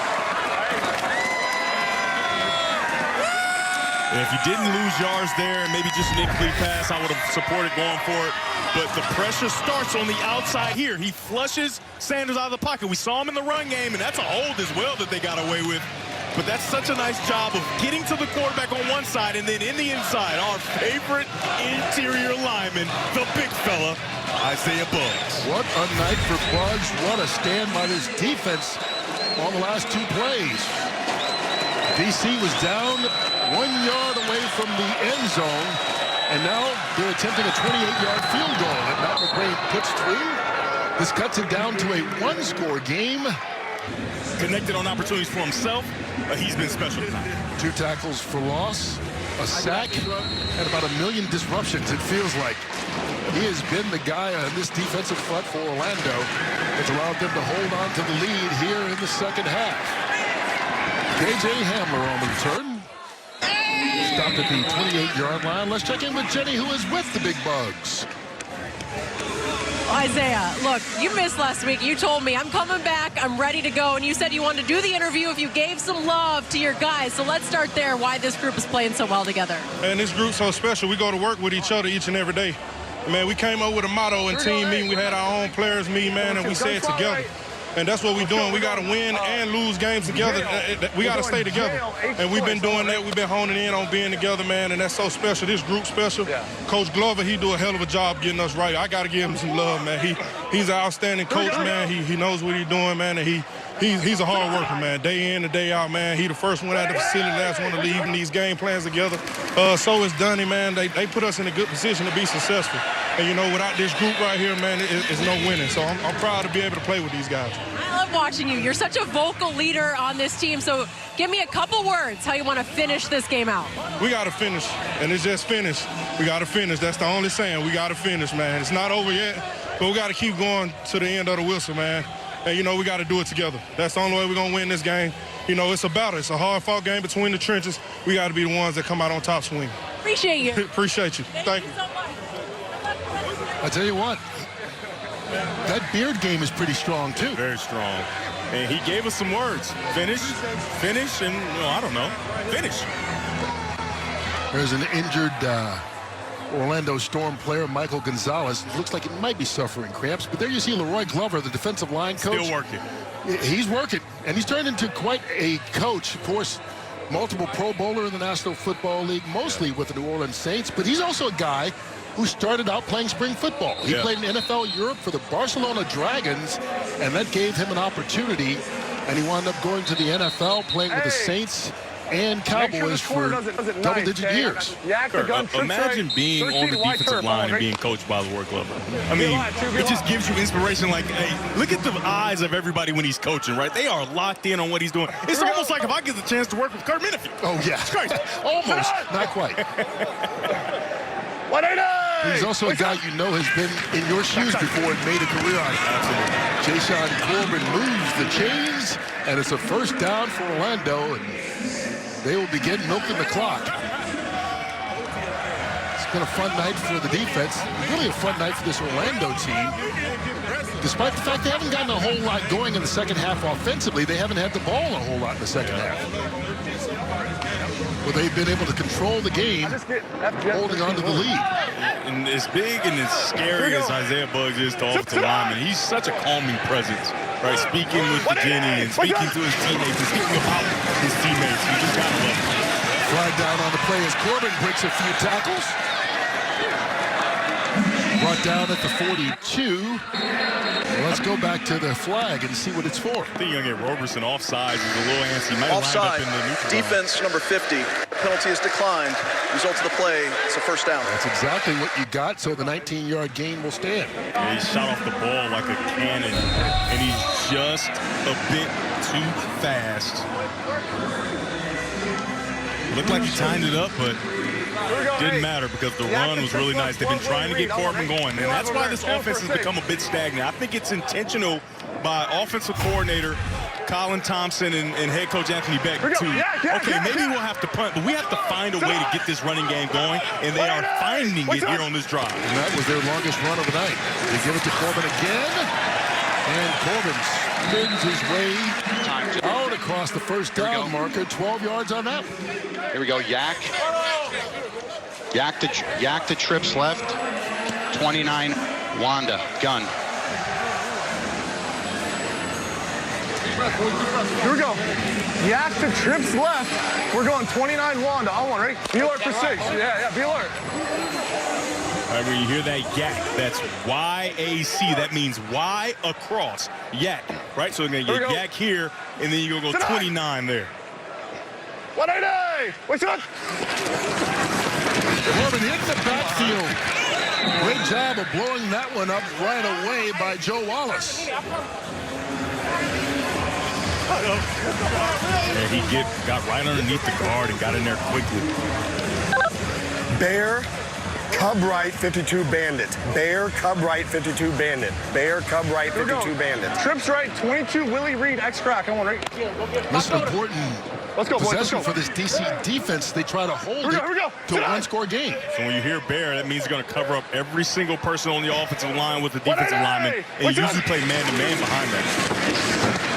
If you didn't lose yards there and maybe just an incomplete pass, I would have supported going for it. But the pressure starts on the outside here. He flushes Sanders out of the pocket. We saw him in the run game, and that's a hold as well that they got away with. But that's such a nice job of getting to the quarterback on one side, and then in the inside, our favorite interior lineman, the big fella, Isaiah Buggs. What a night for Buggs. What a stand by this defense on the last 2 plays. DC was down 1 yard away from the end zone, and now they're attempting a 28-yard field goal that Matt McRae puts through. This cuts it down to a 1-score game. Connected on opportunities for himself, but he's been special tonight. 2 tackles for loss, a sack, and about 1 million disruptions, it feels like. He has been the guy on this defensive front for Orlando that's allowed them to hold on to the lead here in the second half. KJ Hamler on the return. Stopped at the 28-yard line. Let's check in with Jenny, who is with the Big Bugs. Isaiah, look, you missed last week. You told me, I'm coming back, I'm ready to go. And you said you wanted to do the interview if you gave some love to your guys. So let's start there, why this group is playing so well together. Man, this group's so special. We go to work with each other each and every day. Man, we came up with a motto in team meeting. We had our own players meeting, man, and we said together. And that's what we're doing. We got to win and lose games together. We got to stay together. And we've been doing that. We've been honing in on being together, man, and that's so special. This group's special. Coach Glover, he do a hell of a job getting us right. I got to give him some love, man. He's an outstanding coach, man. He knows what he's doing, man, and he's a hard worker, man. Day in and day out, man. He the first one out of the facility, last one to leave in these game plans together. So is Dunny, man. They put us in a good position to be successful. And, you know, without this group right here, man, it's no winning. So I'm proud to be able to play with these guys. I love watching you. You're such a vocal leader on this team. So give me a couple words how you want to finish this game out. We got to finish, and it's just finish. We got to finish. That's the only saying. We got to finish, man. It's not over yet, but we got to keep going to the end of the whistle, man. And, you know, we got to do it together. That's the only way we're going to win this game. You know, it's a battle. It's a hard-fought game between the trenches. We got to be the ones that come out on top swing. Appreciate you. Appreciate you. Thank you. So much. I tell you what, that Beard game is pretty strong, too. Very strong. And he gave us some words. Finish, and, I don't know, finish. There's an injured Orlando Storm player Michael Gonzalez. Looks like he might be suffering cramps, but there you see Leroy Glover, the defensive line coach. Still working. He's working, and he's turned into quite a coach. Of course, multiple Pro Bowler in the National Football League, mostly with the New Orleans Saints, but he's also a guy who started out playing spring football. He played in NFL Europe for the Barcelona Dragons, and that gave him an opportunity, and he wound up going to the NFL, playing with the Saints and Cowboys for double-digit years. Imagine being on the defensive line and being coached by Leroy Glover. I mean, it just gives you inspiration. Like, hey, look at the eyes of everybody when he's coaching, right? They are locked in on what he's doing. It's almost like if I get the chance to work with Kurt Menefee. Oh, yeah. It's crazy. Almost. Not quite. He's also a guy you know has been in your shoes before and made a career out of it. Jashaun Corbin moves the chains, and it's a first down for Orlando, and they will begin milking the clock. It's been a fun night for the defense. Really a fun night for this Orlando team. Despite the fact they haven't gotten a whole lot going in the second half offensively, they haven't had the ball a whole lot in the second half. Well, they've been able to control the game, holding on to the lead. And as big and as scary as Isaiah Buggs is to offensive linemen, he's such a calming presence, right? Speaking with Jenny and speaking to his teammates and speaking about his teammates. You just got to love him. Flag down on the play as Corbin breaks a few tackles. Brought down at the 42. Let's go back to the flag and see what it's for. I think you're going to get Roberson offside. He's a little antsy. He might have lined up in the neutral Defense line. number 50. Penalty is declined. Result of the play, it's a first down. That's exactly what you got, so the 19-yard gain will stand. Yeah, he shot off the ball like a cannon, and he's just a bit too fast. Looked like he timed it up, but didn't matter because the run was really nice. They've been trying to get Corbin going, and that's why this offense has become a bit stagnant. I think it's intentional by offensive coordinator Colin Thompson and head coach Anthony Beck to, okay, maybe we'll have to punt, but we have to find a way to get this running game going, and they are finding it here on this drive. And that was their longest run of the night. They give it to Corbin again, and Corbin spins his way out across the first down marker, 12 yards on that one. Here we go, Yak to trips left, 29, Wanda, gun. Here we go. Yak to trips left. We're going 29 Wanda. On one, right? Be alert for 6. Yeah, be alert. All right, when you hear that yak, that's Y-A-C. That means Y across. Yak, right? So you're going to get yak here, and then you're going to go 29 there. 180! What's up? Corbin hit the backfield. Great job of blowing that one up right away by Joe Wallace. And he got right underneath the guard and got in there quickly. Bear, Cub right, 52 bandit. Bear, Cub right, 52 bandit. Bear, Cub right, 52 bandit. Trips right, 22 Willie Reed, X-Crack. On one, right? This is an important possession for this DC defense. They try to hold it to a one-score game. So when you hear Bear, that means you're going to cover up every single person on the offensive line with the defensive lineman, and you usually play man-to-man behind that.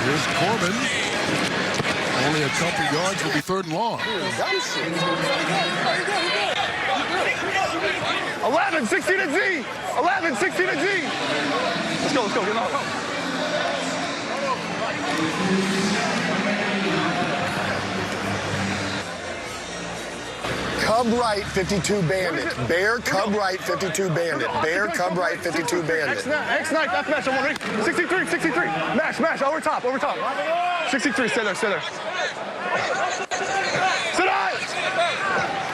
Here's Corbin. Only a couple yards, will be 3rd and long. 11, 16 to Z. 11, 16 to Z. Let's go. Get on. Cub right, 52 bandit. Bear, Cub right, 52 bandit. Bear, Cub right, 52 bandit. X-Knife, F match, I'm on 63. Mash, over top. 63, stay there. Sit down!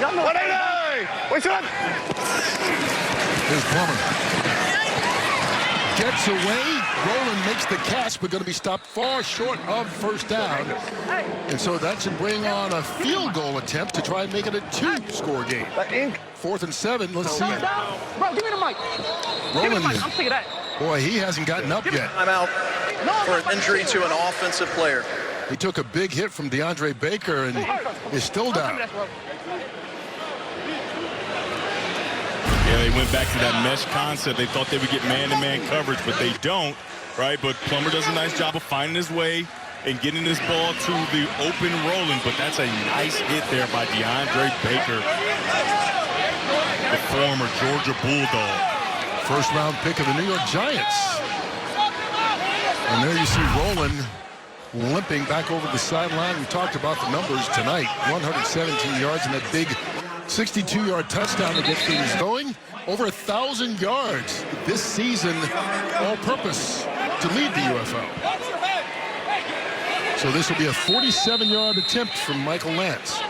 180! Wait, sit up! Here's Plummer. Gets away. Rowland makes the catch, but going to be stopped far short of first down. And so that should bring on a field goal attempt to try and make it a 2-score game. 4th and 7. Let's see. Bro, give me the mic. Rowland, I'm sick of that. boy, he hasn't gotten up yet. Timeout for an injury to an offensive player. He took a big hit from DeAndre Baker and is still down. Yeah, they went back to that mesh concept. They thought they would get man-to-man coverage, but they don't, right? But Plummer does a nice job of finding his way and getting this ball to the open Rowland, but that's a nice hit there by DeAndre Baker. the former Georgia Bulldog. First-round pick of the New York Giants. And there you see Rowland limping back over the sideline. We talked about the numbers tonight. 117 yards and that big 62-yard touchdown to get things going. Over 1,000 yards this season, all-purpose to lead the UFL. So this will be a 47-yard attempt from Michael Lance.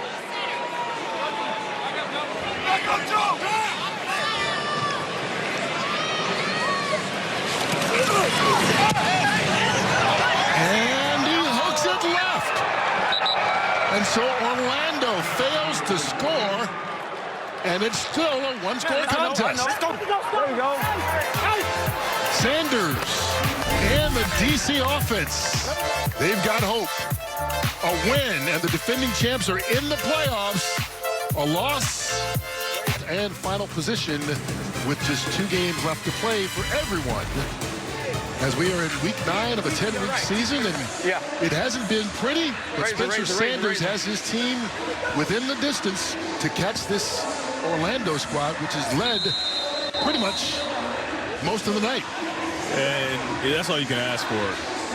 And he hooks it left. And so Orlando fails to score, and it's still a one-score contest. There you go. Sanders and the DC offense, they've got hope. A win, and the defending champs are in the playoffs. A loss and final position with just 2 games left to play for everyone. As we are in week 9 of a 10-week season, and it hasn't been pretty, but Spencer Sanders has his team within the distance to catch this Orlando squad, which has led pretty much most of the night. And that's all you can ask for,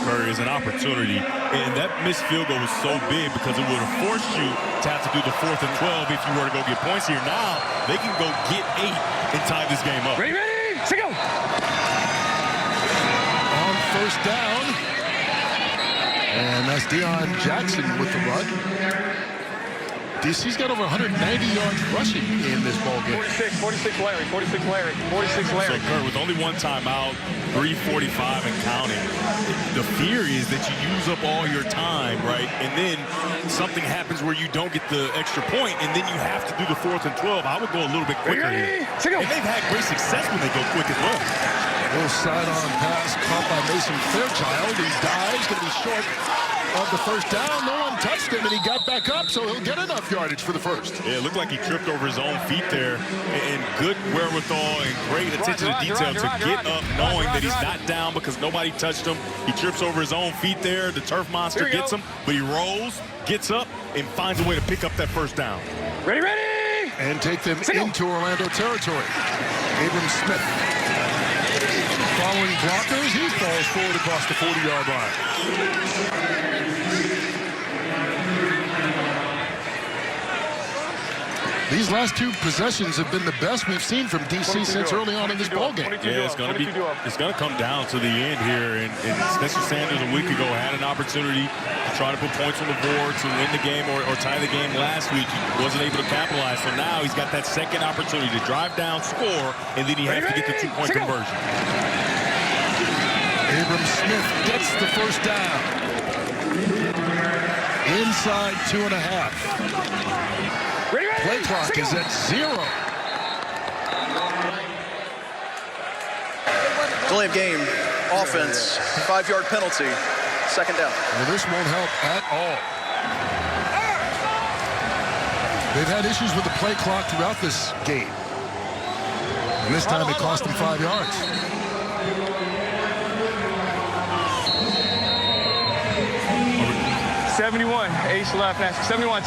Curry, is an opportunity. And that missed field goal was so big because it would have forced you to have to do the 4th and 12 if you were to go get points here. Now they can go get 8 and tie this game up. Ready, go. On first down, and that's Deion Jackson with the run. DC's got over 190 yards rushing in this ball game. 46 Larry. So, Kurt, with only one timeout, 3:45 and counting, the fear is that you use up all your time, right? And then something happens where you don't get the extra point, and then you have to do the 4th and 12. I would go a little bit quicker here. And they've had great success when they go quick as well. A little sidearm pass caught by Mason Fairchild. He dives, going to be short of the first down. No one touched him, and he got back up, so he'll get enough yardage for the first. Yeah, it looked like he tripped over his own feet there, and good wherewithal and great attention to detail to get up knowing that he's not down because nobody touched him. He trips over his own feet there. The turf monster gets him, but he rolls, gets up, and finds a way to pick up that first down. Ready. And take them into Orlando territory. Abram Smith. Following blockers, he falls forward across the 40-yard line. These last 2 possessions have been the best we've seen from DC since early on in this ballgame. Yeah, it's going to come down to the end here, and Spencer Sanders a week ago had an opportunity to try to put points on the board to win the game or tie the game last week. He wasn't able to capitalize, so now he's got that second opportunity to drive down, score, and then he has to get the 2-point conversion. Abram Smith gets the first down. Inside 2.5. Play clock is at 0. Delay of game, offense, 5-yard penalty, 2nd down. Well, this won't help at all. They've had issues with the play clock throughout this game. And this time it cost them 5 yards. Ace left, 71,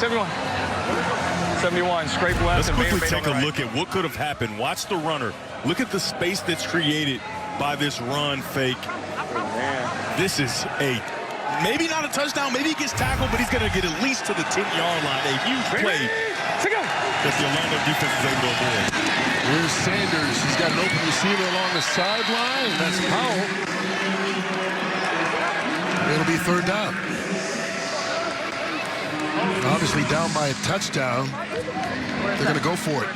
scrape left. Let's quickly take a look at what could have happened. Watch the runner. Look at the space that's created by this run fake. This is maybe not a touchdown, maybe he gets tackled, but he's going to get at least to the 10-yard line. A huge play that the Orlando defense is able to avoid. Here's Sanders. He's got an open receiver along the sideline. That's Powell. It'll be 3rd down. Obviously down by a touchdown. They're going to go for it.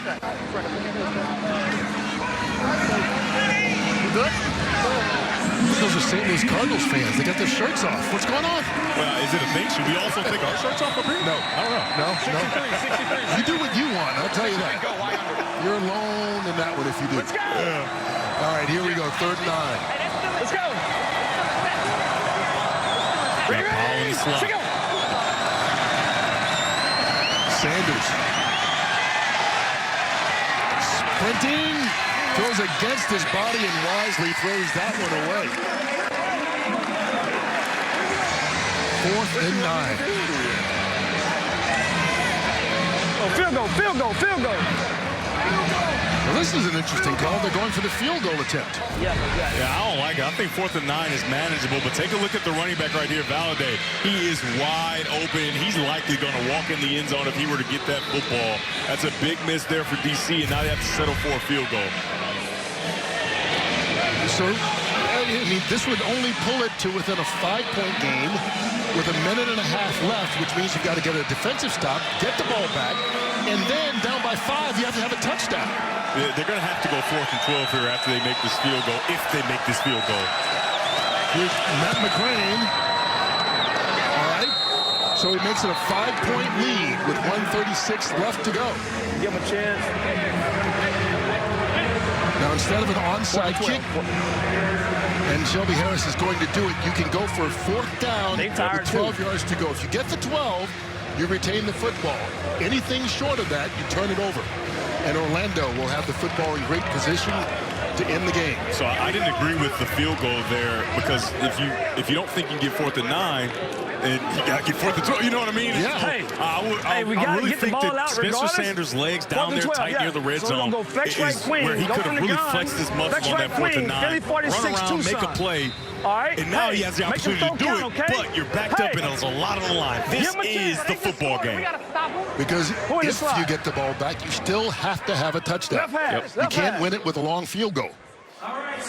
Those are St. Louis Cardinals fans. They got their shirts off. What's going on? Well, is it a thing? Should we also take our shirts off up here? No. I don't know. No. You do what you want. I'll tell you that. You're alone in that one if you do. Let's go. Yeah. All right, here we go. 3rd and 9. Let's go. Powell in the slot. Let's go. Sanders. Sprinting. Throws against his body and wisely throws that one away. 4th and 9. Oh, field goal. Well, this is an interesting call. They're going for the field goal attempt. Yeah, I don't like it. I think 4th and 9 is manageable, but take a look at the running back right here, Valladay. He is wide open. He's likely going to walk in the end zone if he were to get that football. That's a big miss there for DC, and now they have to settle for a field goal. So, I mean, this would only pull it to within a 5-point game with a minute and a half left, which means you've got to get a defensive stop, get the ball back, and then down by 5, you have to have a touchdown. They're going to have to go 4th and 12 here after they make this field goal, if they make this field goal. Here's Matt McCrane. All right. So he makes it a 5-point lead with 1:36 left to go. Give him a chance. Now, instead of an onside kick, and Shelby Harris is going to do it, you can go for a 4th down with 12 yards to go. If you get the 12, you retain the football. Anything short of that, you turn it over. And Orlando will have the football in great position to end the game. So I didn't agree with the field goal there, because if you don't think you can get 4th and 9, and you got to get 4th and 12, you know what I mean? Yeah. I really think that Spencer Sanders' legs down there tight near the red zone is where he could have really flexed his muscle on that 4th and 9, run around, make a play. All right. And now he has the opportunity to do it, but you're backed up and there's a lot on the line. This is the football game. Because if you get the ball back, you still have to have a touchdown. You can't win it with a long field goal. All right,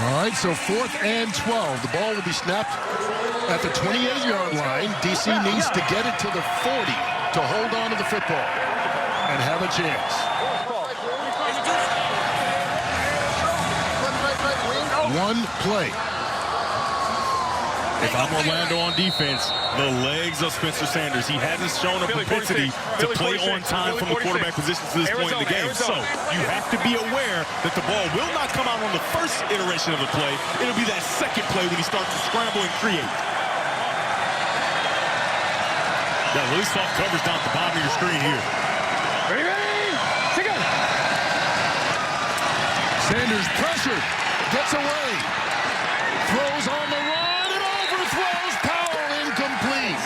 All right, so 4th and 12. The ball will be snapped at the 28-yard line. DC needs to get it to the 40 to hold on to the football and have a chance. One play. If I'm Orlando on defense, the legs of Spencer Sanders, he hasn't shown a propensity to play on time from the quarterback position to this point in the game. So you have to be aware that the ball will not come out on the first iteration of the play. It'll be that second play when he starts to scramble and create. Got really soft coverage down at the bottom of your screen here. Sanders pressured, gets away, throws on the run and overthrows. Powell incomplete.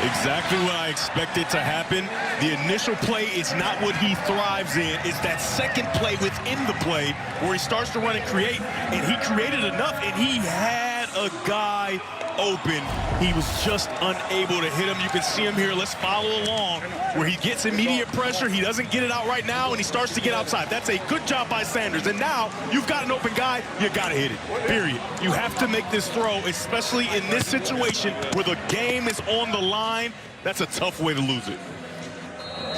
Exactly what I expected to happen. The initial play is not what he thrives in. It's that second play within the play where he starts to run and create, and he created enough, and he had a guy open. He was just unable to hit him. You can see him here. Let's follow along where he gets immediate pressure. He doesn't get it out right now, and he starts to get outside. That's a good job by Sanders. And now you've got an open guy. You got to hit it, period. You have to make this throw, especially in this situation where the game is on the line. That's a tough way to lose it.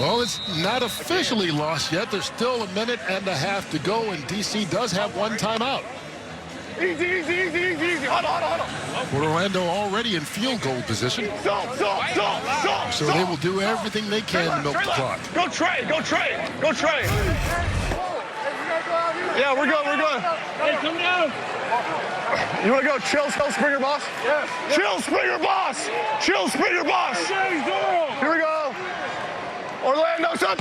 Well, it's not officially lost yet. There's still a minute and a half to go, and DC does have one timeout. Easy. Hold on. With Orlando already in field goal position. So they will do everything they can to milk the clock. Go Trey. Yeah, we're good. Hey, come down. You want to go chill Springer, boss? Yeah. Chill Springer, boss. Here we go. Orlando's up.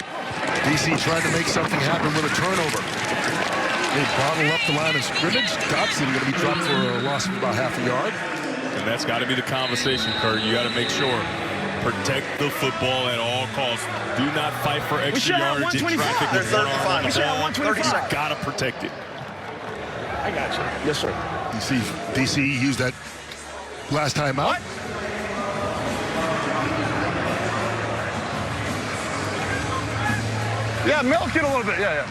DC trying to make something happen with a turnover. They bottle up the line of scrimmage. Dotson going to be dropped for a loss of about half a yard. And that's got to be the conversation, Kurt. You got to make sure. Protect the football at all costs. Do not fight for extra yardage in traffic with one arm on the ball. You got to protect it. I got you. Yes, sir. You see DC use that last time out. What? Yeah, milk it a little bit. Yeah.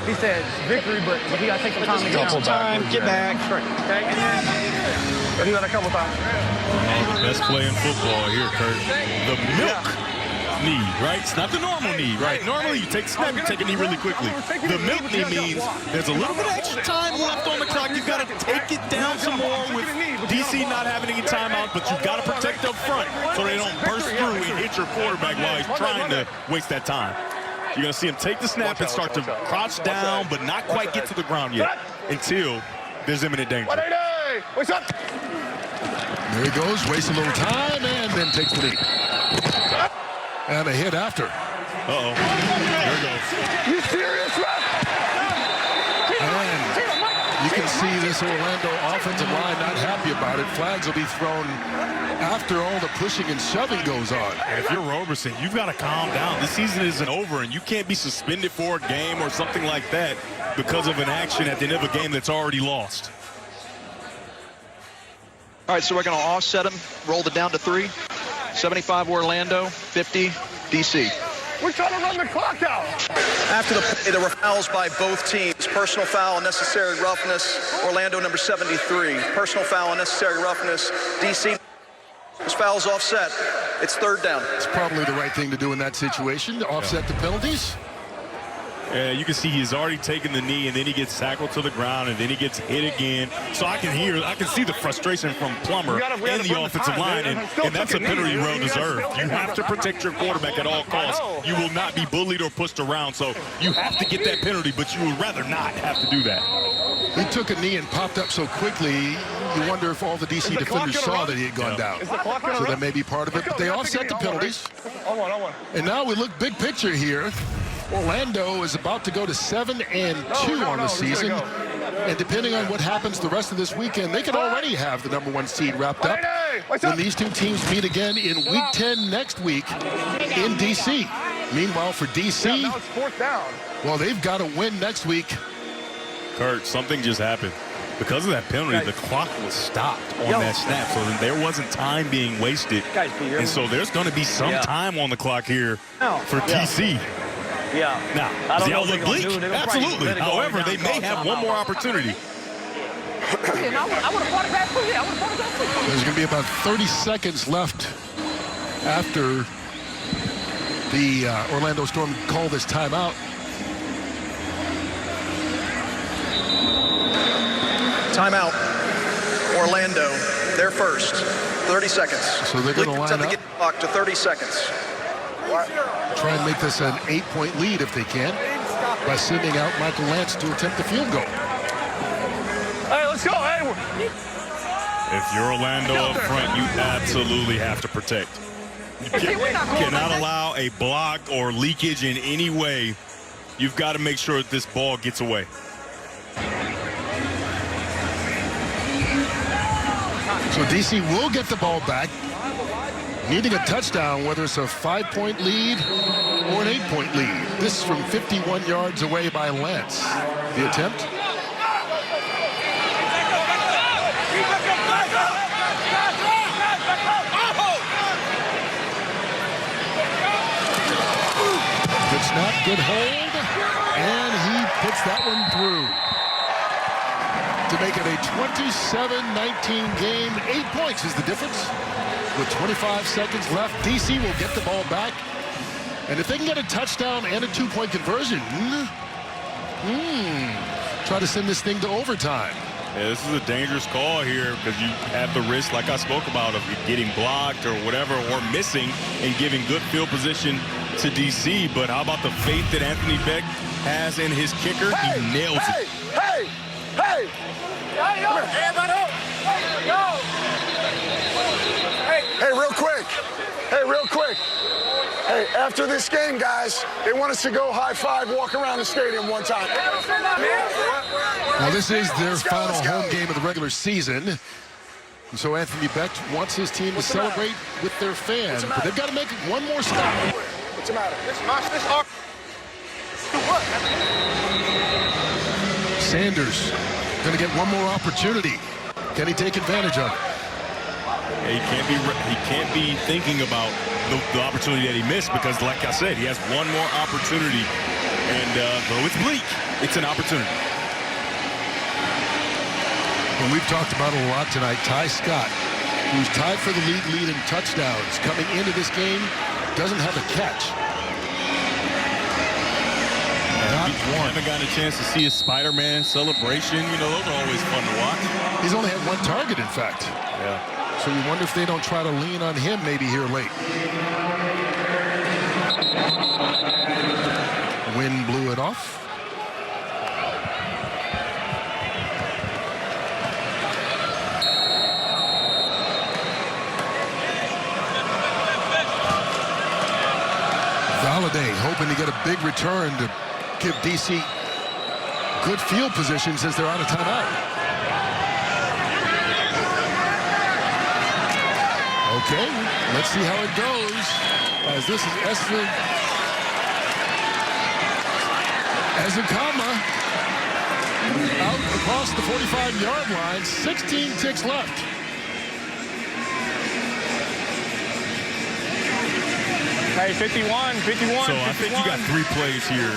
He said victory, but he got to take some time to get out. Get back. Okay. Do that a couple times. The best play in football here, Kurt. The milk knee, right? It's not the normal knee, right? Normally you take a snap, you take a knee really quickly. The milk knee means there's a little bit of extra time left on the clock. You've got to take it down some more with DC not having any timeout, but you've got to protect up front so they don't burst through and hit your quarterback while he's trying to waste that time. You're going to see him take the snap and start to crouch down, but not quite get to the ground yet until there's imminent danger. What's up? There he goes, wastes a little time, and then takes the knee. And a hit after. Uh-oh. There it goes. You serious, man? And You can see this Orlando offensive line not happy about it. Flags will be thrown after all the pushing and shoving goes on. And if you're Roberson, you've got to calm down. This season isn't over, and you can't be suspended for a game or something like that because of an action at the end of a game that's already lost. All right, so we're going to offset them, roll it down to 3. 75 Orlando, 50 DC. We're trying to run the clock out. After the play, there were fouls by both teams. Personal foul, unnecessary roughness, Orlando number 73. Personal foul, unnecessary roughness, DC. This foul's offset. It's 3rd down. It's probably the right thing to do in that situation, to offset the penalties. Yeah, you can see he's already taken the knee, and then he gets tackled to the ground, and then he gets hit again. So I can see the frustration from Plummer and the offensive line, and that's a penalty well deserved. You have to protect your quarterback at all costs. You will not be bullied or pushed around, so you have to get that penalty, but you would rather not have to do that. He took a knee and popped up so quickly, you wonder if all the DC defenders saw that he had gone down. So that may be part of it, but they offset the penalties. And now we look big picture here. Orlando is about to go to 7-2 on the season. And depending on what happens the rest of this weekend, they could already have the number 1 seed wrapped up when these two teams meet again in Week 10 next week in DC. Meanwhile, for DC, well, they've got to win next week. Kurt, something just happened. Because of that penalty, the clock was stopped on that snap, so then there wasn't time being wasted. And so there's going to be some time on the clock here for DC. Yeah. Now, does the outlook bleak? Absolutely. However, they may have one more opportunity. I want to quarterback for you. I want to quarterback for you. There's going to be about 30 seconds left after the Orlando Storm call this timeout. Timeout. Orlando, they're first. 30 seconds. So they're going to line up. Get the clock to 30 seconds. Try and make this an 8-point lead if they can by sending out Michael Lance to attempt the field goal. Hey, let's go. Hey. If you're Orlando up front, you absolutely have to protect. You cannot allow a block or leakage in any way. You've got to make sure that this ball gets away. So DC will get the ball back, needing a touchdown, whether it's a 5-point lead or an 8-point lead. This is from 51 yards away by Lance. The attempt. Good snap, good hold, and he puts that one through to make it a 27-19 game. 8 points is the difference. With 25 seconds left, DC will get the ball back. And if they can get a touchdown and a 2-point conversion, try to send this thing to overtime. Yeah, this is a dangerous call here because you have the risk, like I spoke about, of getting blocked or whatever, or missing and giving good field position to DC. But how about the faith that Anthony Beck has in his kicker? He nails it. Hey! Hey, real quick. Hey, after this game, guys, they want us to go high-five, walk around the stadium one time. Well, this is their final home game of the regular season. And so Anthony Beck wants his team to celebrate with their fans, but they've got to make one more stop. What's the matter? Sanders going to get one more opportunity. Can he take advantage of it? He can't be thinking about the opportunity that he missed because, like I said, he has one more opportunity. And though it's bleak, it's an opportunity. And we've talked about it a lot tonight. Ty Scott, who's tied for the league in touchdowns, coming into this game, doesn't have a catch. I haven't gotten a chance to see a Spider-Man celebration. You know, those are always fun to watch. He's only had one target, in fact. Yeah. So you wonder if they don't try to lean on him maybe here late. Wind blew it off. Valladay hoping to get a big return to give DC good field position since they're out of timeout. Okay, let's see how it goes. As this is Ezekama out across the 45-yard line. 16 ticks left. Hey, 51. So I think you got 3 plays here.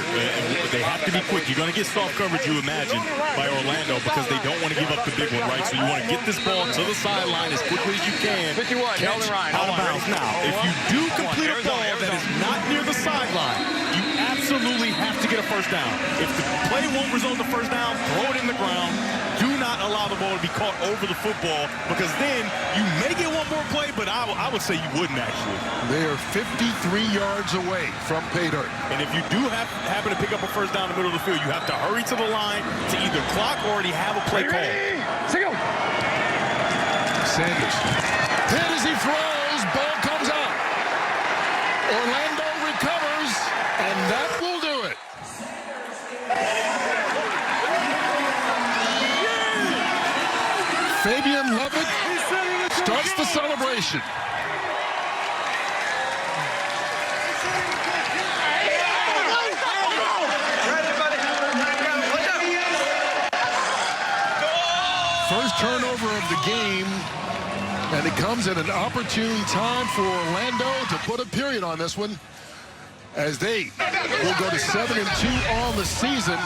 They have to be quick. You're going to get soft coverage, you imagine, by Orlando because they don't want to give up the big one, right? So you want to get this ball to the sideline as quickly as you can. 51, Catch out of bounds. Now, if you do complete a ball that is not near the sideline, you absolutely have to get a first down. If the play won't result in the first down, throw it in the ground. Do not allow the ball to be caught over the football because then you may get one more play, but I would say you wouldn't actually. They are 53 yards away from pay dirt. And if you do happen to pick up a first down in the middle of the field, you have to hurry to the line to either clock or already have a play call. Sanders hit as he throws. Ball comes out. Orlando recovers, and that will do it. Fabian Levitt starts the celebration. First turnover of the game, and it comes at an opportune time for Orlando to put a period on this one as they will go to 7-2 on the season.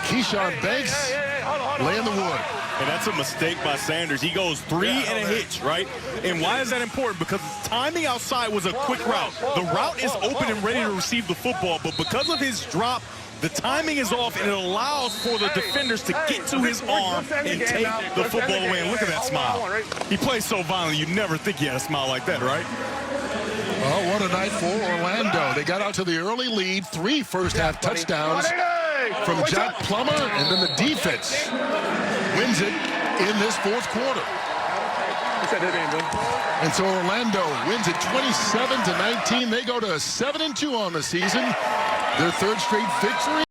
Keyshawn Banks laying the wood. And that's a mistake by Sanders. He goes 3 and a hitch, right? And why is that important? Because the timing outside was a quick route. The route is open and ready to receive the football, but because of his drop, the timing is off, and it allows for the defenders to get to his arm and take the football away. And look at that smile. He plays so violently, you'd never think he had a smile like that, right? Well, what a night for Orlando. They got out to the early lead, 3 first-half touchdowns from Jack Plummer, and then the defense wins it in this fourth quarter. And so Orlando wins it 27-19. They go to 7-2 on the season. Their 3rd straight victory.